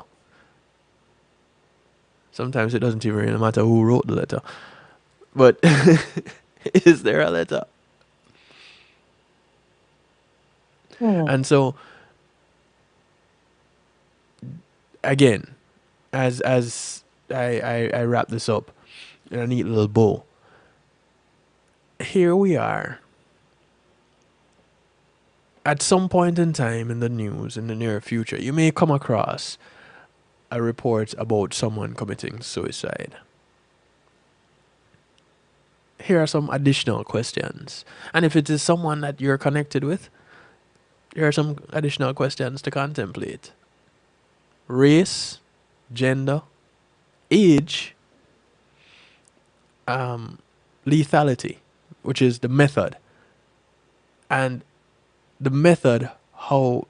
Sometimes it doesn't even really matter who wrote the letter. But is there a letter? And so, again, as I wrap this up in a neat little bow, here we are. At some point in time in the news in the near future, you may come across a report about someone committing suicide. Here are some additional questions. And if it is someone that you're connected with, here are some additional questions to contemplate. Race, gender, age, lethality, which is the method, and the method, how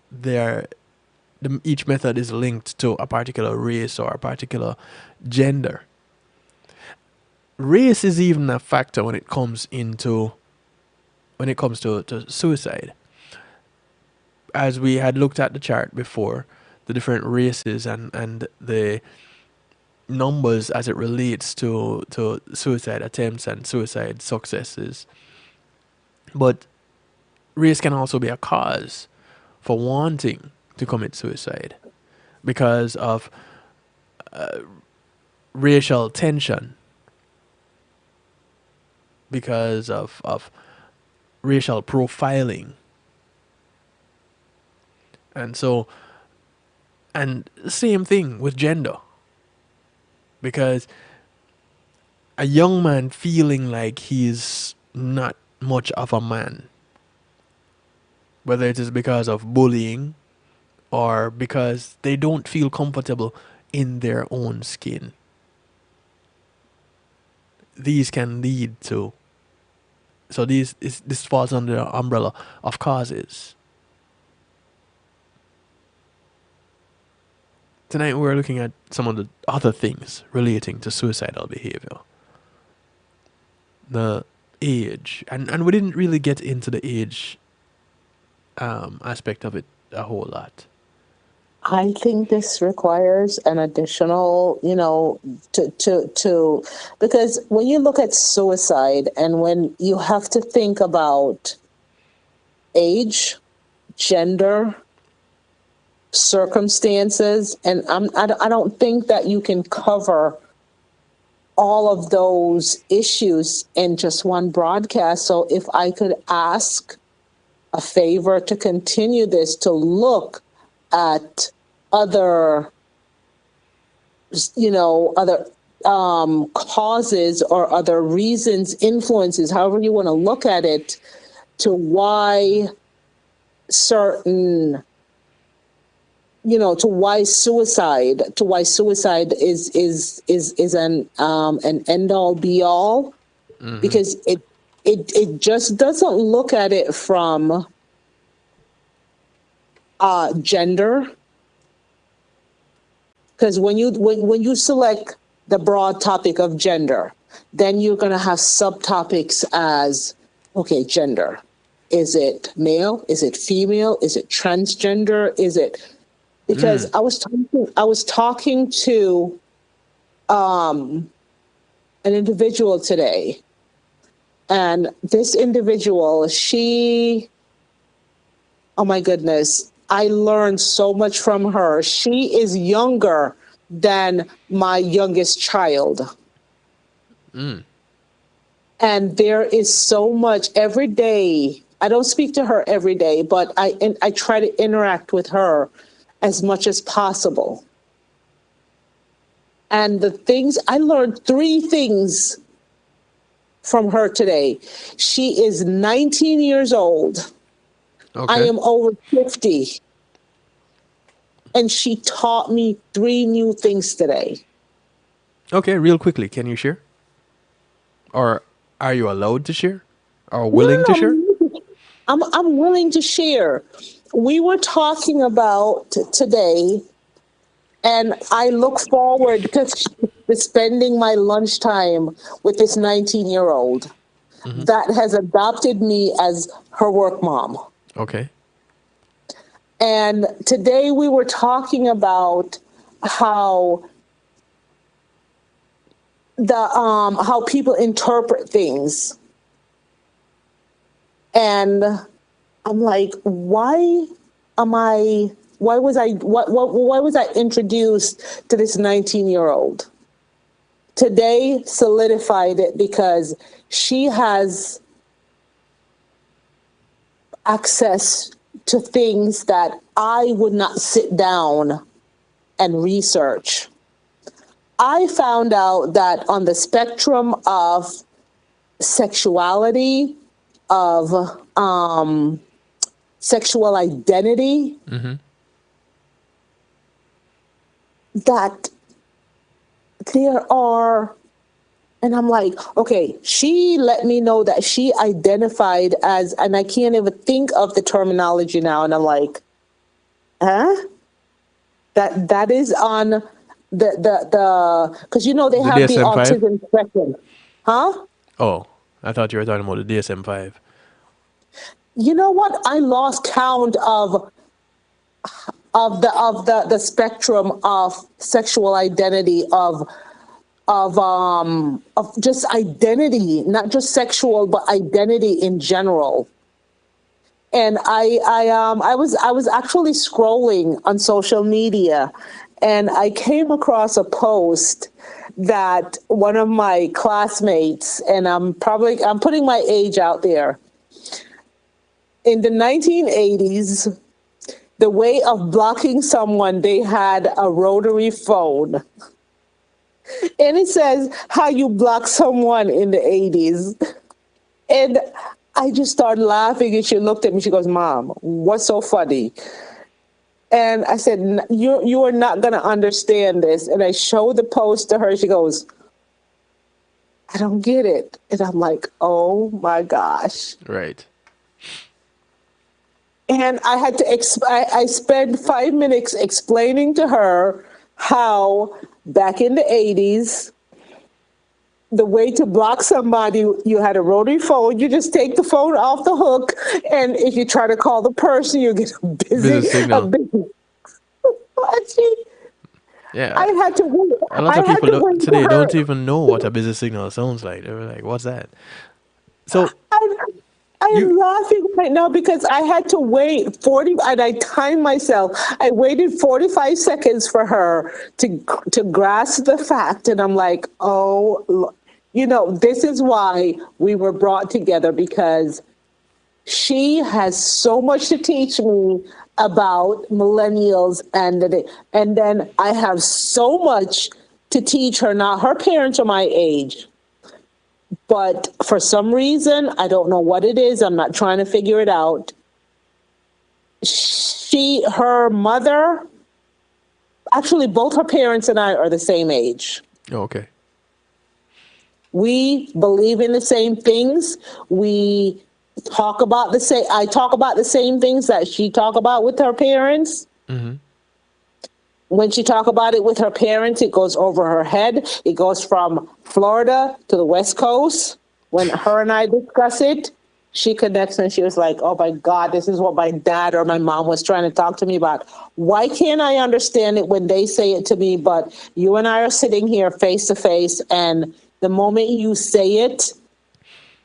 each method is linked to a particular race or a particular gender. Race is even a factor when it comes to suicide. As we had looked at the chart before, the different races and the numbers as it relates to suicide attempts and suicide successes. But race can also be a cause for wanting to commit suicide because of racial tension, because of racial profiling. And so, and same thing with gender. because a young man feeling like he's not much of a man, whether it is because of bullying or because they don't feel comfortable in their own skin, these can lead to. So this falls under the umbrella of causes. Tonight we're looking at some of the other things relating to suicidal behavior. The age, and we didn't really get into the age aspect of it a whole lot. I think this requires an additional, because when you look at suicide and when you have to think about age, gender, circumstances, and I don't think that you can cover all of those issues in just one broadcast. So if I could ask a favor to continue this, to look at other causes or other reasons, influences, however you want to look at it, to why certain, to why suicide is an end all be all, because it just doesn't look at it from gender. Because when you select the broad topic of gender, then you're going to have subtopics as, okay, gender. Is it male? Is it female? Is it transgender? Is it, because I was talking to an individual today, and this individual, oh my goodness, I learned so much from her. She is younger than my youngest child. And there is so much every day. I don't speak to her every day, but I try to interact with her as much as possible. And the things, I learned 3 things from her today. She is 19 years old. Okay. I am over 50. And she taught me 3 new things today. Okay, real quickly, can you share? Or are you allowed to share? Or willing to share? I'm willing to share. We were talking about today, and I look forward to spending my lunchtime with this 19-year-old that has adopted me as her work mom. Okay. And today we were talking about how how people interpret things. And I'm like, why was I introduced to this 19-year-old? Today solidified it, because she has access to things that I would not sit down and research. I found out that on the spectrum of sexuality, of sexual identity, that there are, and I'm like, okay, she let me know that she identified as, and I can't even think of the terminology now, and I'm like, huh? That is on the because they The have the DSM-5? autism spectrum, huh? Oh, I thought you were talking about the DSM-5. You know what? I lost count of the spectrum of sexual identity, of just identity, not just sexual, but identity in general. And I was actually scrolling on social media, and I came across a post that one of my classmates, and I'm putting my age out there. In the 1980s, the way of blocking someone, they had a rotary phone. And it says how you block someone in the 80s. And I just started laughing, and she looked at me. She goes, "Mom, what's so funny?" And I said, You are not going to understand this." And I showed the post to her. She goes, "I don't get it." And I'm like, oh my gosh. Right. And I had to, I spent 5 minutes explaining to her how back in the 80s, the way to block somebody, you had a rotary phone. You just take the phone off the hook, and if you try to call the person, you get Busy a signal. busy. She, Yeah. I had to wait. A lot I of had people to wait for today her. don't even know what a busy signal sounds like. They're like, "What's that?" So I, I you am laughing right now because I had to wait 40, and I timed myself. I waited 45 seconds for her to grasp the fact, and I'm like, oh, this is why we were brought together, because she has so much to teach me about millennials, and then I have so much to teach her. Now her parents are my age, but for some reason, I don't know what it is. I'm not trying to figure it out. Her mother, actually, both her parents and I are the same age. oh, okay. We believe in the same things. We talk about the same. I talk about the same things that she talk about with her parents. Mm-hmm. When she talk about it with her parents, it goes over her head. It goes from Florida to the West Coast. When her and I discuss it, she connects, and she was like, oh my God, this is what my dad or my mom was trying to talk to me about. Why can't I understand it when they say it to me? But you and I are sitting here face to face, and the moment you say it,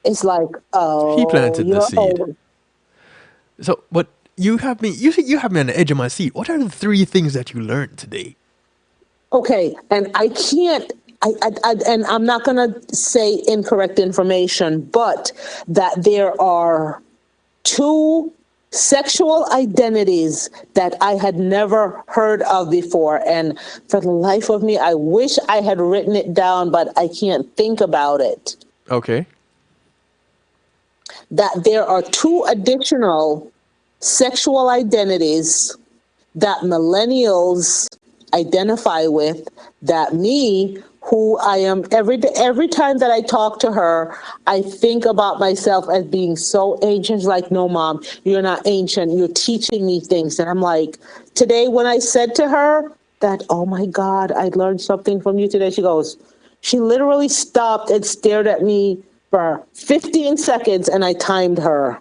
it's like, He oh, planted the you're seed. old. So, but you have me. You have me on the edge of my seat. What are the three things that you learned today? Okay, and I can't. And I'm not going to say incorrect information, but that there are two sexual identities that I had never heard of before. And for the life of me, I wish I had written it down, but I can't think about it. Okay. That there are two additional sexual identities that millennials identify with, that me, who I am, every time that I talk to her, I think about myself as being so ancient. She's like, no, Mom, you're not ancient. You're teaching me things. And I'm like, today when I said to her that, oh my God, I learned something from you today, she literally stopped and stared at me for 15 seconds, and I timed her.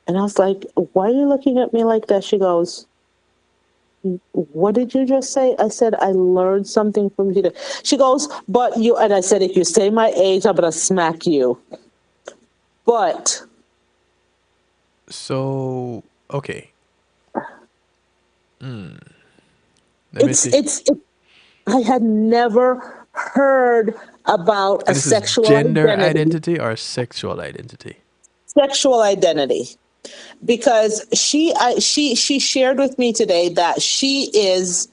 And I was like, why are you looking at me like that? She goes, what did you just say? I said, I learned something from you today. She goes, but you, and I said, if you say my age, I'm going to smack you. But So, okay. Let me it's, see. it's, it, I had never heard about a And this is sexual gender identity, identity or sexual identity? sexual identity. Because she shared with me today that she is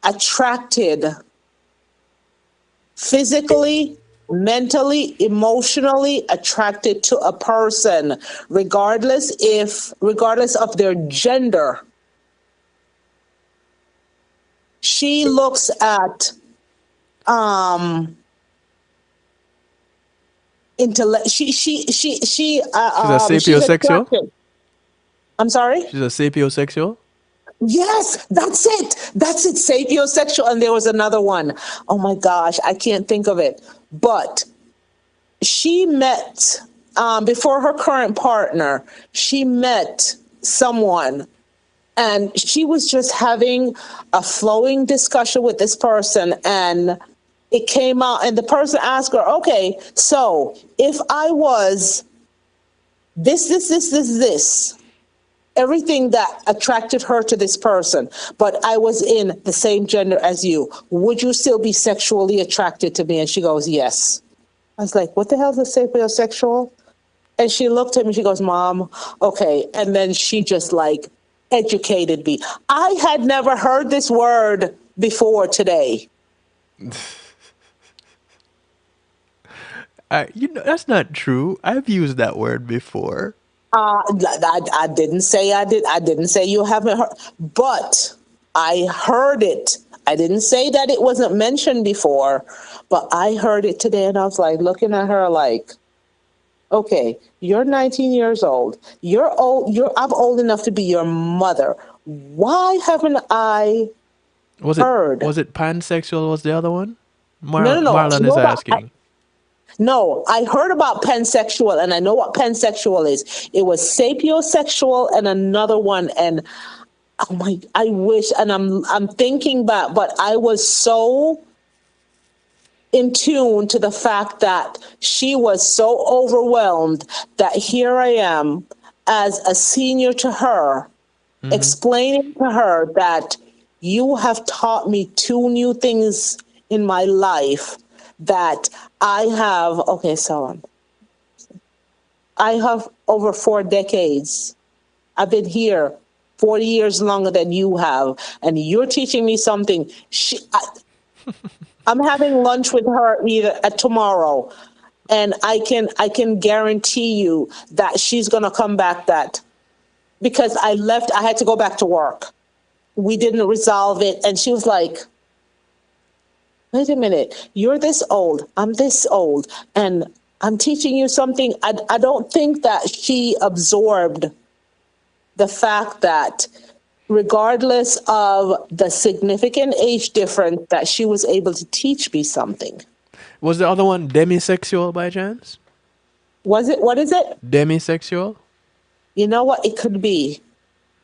attracted physically, mentally, emotionally attracted to a person, regardless of their gender. She looks at intellect. She's a She's sapiosexual? attracted. I'm sorry. She's a sapiosexual? Yes, that's it. That's it. Sapiosexual. And there was another one. Oh my gosh, I can't think of it. But she met, before her current partner, she met someone, and she was just having a flowing discussion with this person, and it came out, and the person asked her, okay, so if I was this, everything that attracted her to this person, but I was in the same gender as you, would you still be sexually attracted to me? And she goes, yes. I was like, what the hell is a sapiosexual? And she looked at me, she goes, Mom, okay. And then she just like educated me. I had never heard this word before today. That's not true. I've used that word before. I didn't say I did. I didn't say you haven't heard, but I heard it. I didn't say that it wasn't mentioned before, but I heard it today, and I was like looking at her like, okay, you're 19 years old. You're old. I'm old enough to be your mother. Why haven't I Was it heard? was it pansexual? Was the other one? No, no, no. Marlon You is know about asking. no, I heard about pansexual, and I know what pansexual is. It was sapiosexual and another one, and oh my, I wish, and I'm thinking back, but I was so in tune to the fact that she was so overwhelmed that here I am as a senior to her, explaining to her that you have taught me two new things in my life that I have. Okay, so I have over 4 decades. I've been here 40 years longer than you have, and you're teaching me something. I'm having lunch with her either tomorrow, and I can guarantee you that she's gonna come back. That because I left, I had to go back to work. We didn't resolve it, and she was like, "Wait a minute, you're this old, I'm this old, and I'm teaching you something." I don't think that she absorbed the fact that regardless of the significant age difference that she was able to teach me something. Was the other one demisexual by chance? Was it? What is it? Demisexual? You know what? It could be.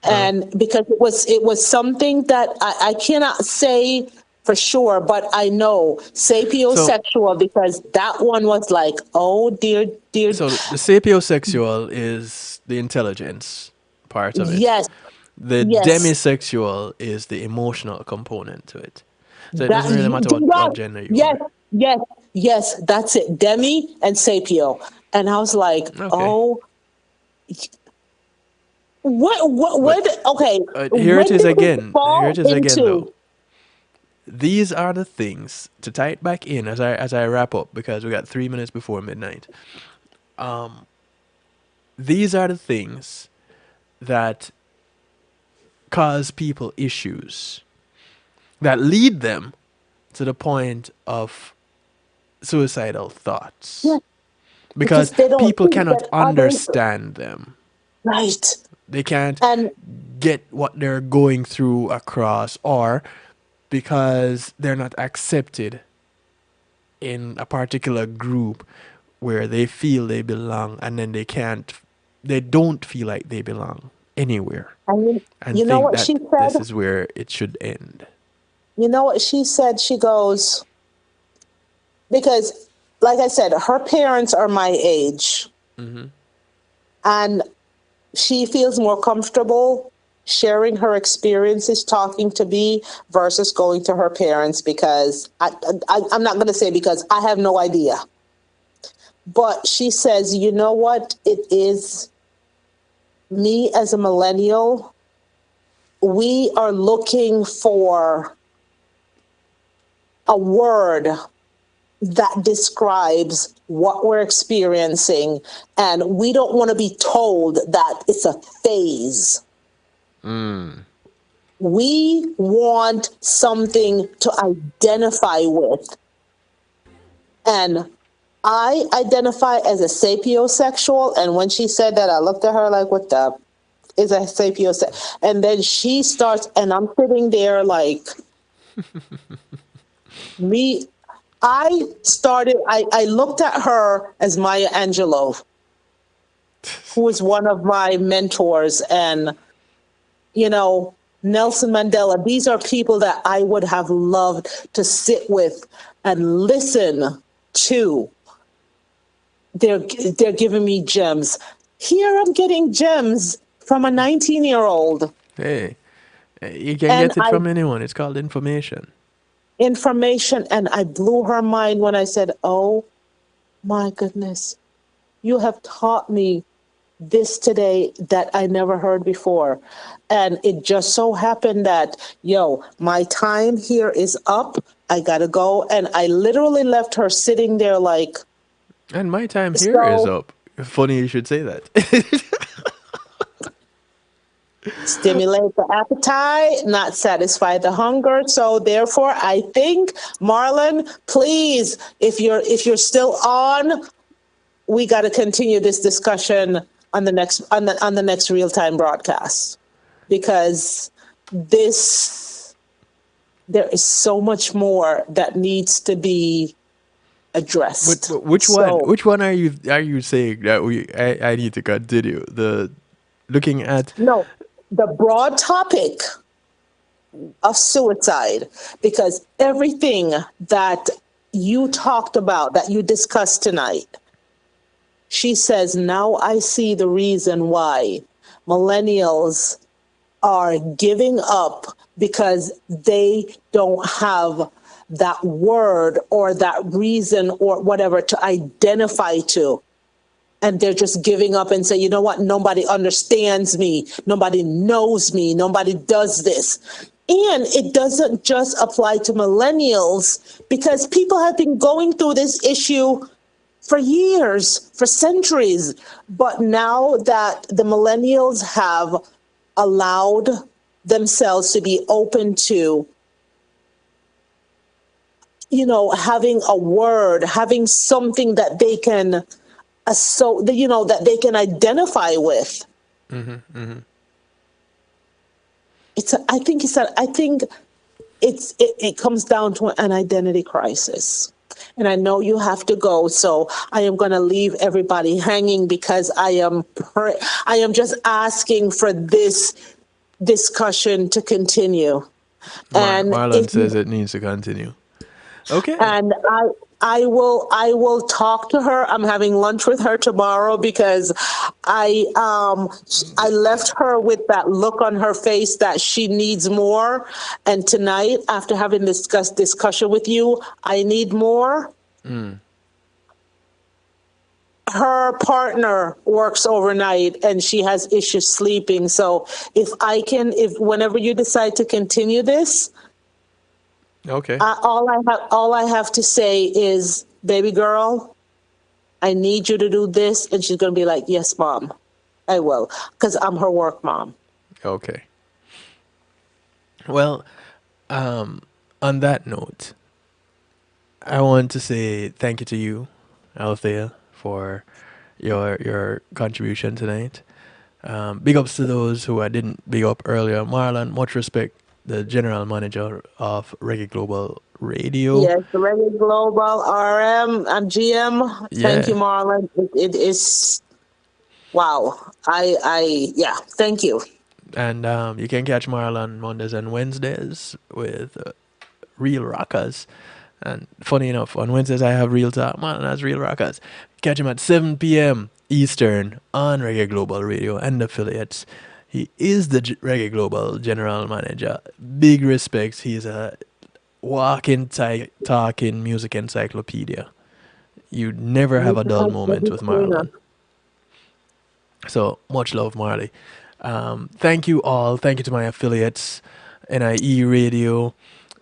Oh. And because it was something that I cannot say for sure, but I know So sapiosexual because that one was like, oh dear, dear. so the sapiosexual is the intelligence part of it. Yes, The yes. demisexual is the emotional component to it. So it That doesn't really matter what yes, gender you yes, are. yes, yes, that's it. Demi and sapio. And I was like, Okay. oh, what, But okay, here it when is did this again. Here it fall is again into? though. These are the things to tie it back in as I wrap up because we got 3 minutes before midnight. These are the things that cause people issues that lead them to the point of suicidal thoughts Yes, because because they don't people think cannot that others, understand them. right. They can't And get what they're going through across, or because they're not accepted in a particular group where they feel they belong, and then they don't feel like they belong anywhere I mean, and you know think what she that said? this is where it should end. You know what she said? She goes, because, like I said, her parents are my age, and she feels more comfortable sharing her experiences talking to me versus going to her parents because I'm not going to say because I have no idea. But she says, you know what? It is me as a millennial. We are looking for a word that describes what we're experiencing. And we don't want to be told that it's a phase. We want something to identify with. And I identify as a sapiosexual. And when she said that, I looked at her like, what the is a sapiosexual? And then she starts, and I'm sitting there like, me. I looked at her as Maya Angelou, who was one of my mentors. And, you know, Nelson Mandela, these are people that I would have loved to sit with and listen to. They're giving me gems. Here I'm getting gems from a 19-year-old. Hey, you can And get it I from anyone. It's called information. information, and I blew her mind when I said, oh my goodness, you have taught me this today that I never heard before. And it just so happened that, yo, my time here is up. I gotta go. And I literally left her sitting there like, And my time here is so up. Funny you should say that. stimulate the appetite, not satisfy the hunger. So therefore, I think, Marlon, please, if you're still on, we got to continue this discussion on the next real time broadcast, because this there is so much more that needs to be addressed. Which one? So Which one are you saying that I need to continue? The looking at. no, the broad topic of suicide, because everything that you talked about, that you discussed tonight, she says, now I see the reason why millennials are giving up, because they don't have that word or that reason or whatever to identify to. And they're just giving up and say, you know what? Nobody understands me. Nobody knows me. Nobody does this. And it doesn't just apply to millennials, because people have been going through this issue for years, for centuries. But now that the millennials have allowed themselves to be open to, having a word, having something that they can, that they can identify with. I think it comes down to an identity crisis. And I know you have to go, so I am going to leave everybody hanging, because I am just asking for this discussion to continue. And Marlon if says it needs to continue. Okay. and I will talk to her. I'm having lunch with her tomorrow, because I left her with that look on her face that she needs more. And tonight, after having discussion with you, I need more. Her partner works overnight and she has issues sleeping. So if whenever you decide to continue this, Okay. all I have to say is, baby girl, I need you to do this. And she's going to be like, yes, mom, I will. Because I'm her work mom. Okay. Well, on that note, I want to say thank you to you, Althea, for your contribution tonight. Big ups to those who I didn't big up earlier. Marlon, much respect, the general manager of Reggae Global Radio. Yes, the Reggae Global RM. I'm GM. Thank you, Yeah. Marlon. It is, wow. Yeah, thank you. And you can catch Marlon Mondays and Wednesdays with Real Rockers. And funny enough, on Wednesdays I have Real Talk. Marlon has Real Rockers. Catch him at 7 p.m. Eastern on Reggae Global Radio and affiliates. He is the Reggae Global general manager. Big respects. He's a walking, talking music encyclopedia. You never have a dull moment with Marlon. So much love, Marley. Thank you all. Thank you to my affiliates, NIE Radio,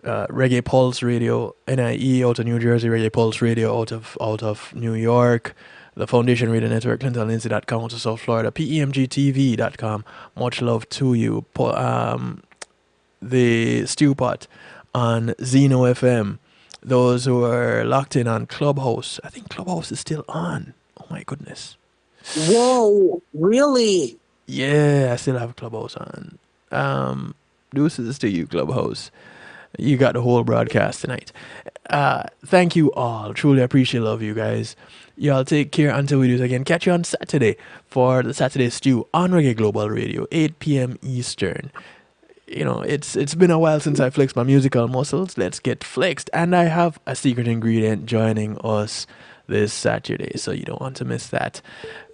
Reggae Pulse Radio, NIE out of New Jersey, Reggae Pulse Radio out of New York, the Foundation Radio Network, ClintonLindsay.com out of South Florida, PEMGTV.com. Much love to you. The Stew Pot on Zeno FM. Those who are locked in on Clubhouse. I think Clubhouse is still on. Oh my goodness. Whoa, really? Yeah, I still have Clubhouse on. Deuces to you, Clubhouse. You got the whole broadcast tonight. Thank you all. Truly appreciate love you guys. Y'all take care until we do it again. Catch you on Saturday for the Saturday Stew on Reggae Global Radio, 8 p.m. Eastern. It's been a while since I flexed my musical muscles. Let's get flexed. And I have a secret ingredient joining us this Saturday, so you don't want to miss that.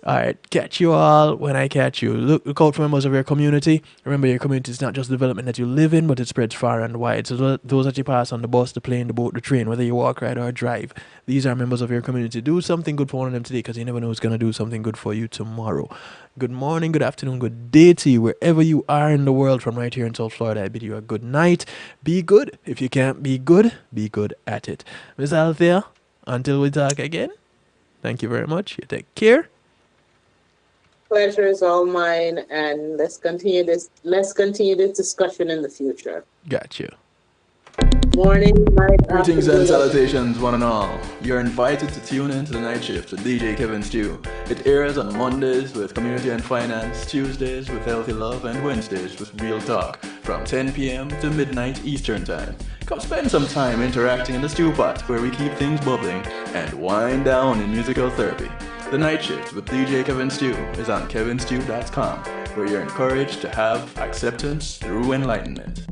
All right, catch you all when I catch you. Look out for members of your community. Remember, your community is not just development that you live in, but it spreads far and wide. So those that you pass on the bus, the plane, the boat, the train, whether you walk, ride, or drive, these are members of your community. Do something good for one of them today, because you never know who's going to do something good for you tomorrow. Good morning, good afternoon, good day to you, wherever you are in the world. From right here in South Florida, I bid you a good night. Be good. If you can't be good at it. Miss Althea, until we talk again, thank you very much. You take care. Pleasure is all mine, and let's continue this discussion in the future. Got you. Morning, night, Greetings and afternoon. salutations, one and all. You're invited to tune in to the Night Shift with DJ Kevin Stew. It airs on Mondays with Community and Finance, Tuesdays with Healthy Love, and Wednesdays with Real Talk from 10 p.m. to midnight Eastern Time. Come spend some time interacting in the stew pot, where we keep things bubbling and wind down in musical therapy. The Night Shift with DJ Kevin Stew is on kevinstew.com, where you're encouraged to have acceptance through enlightenment.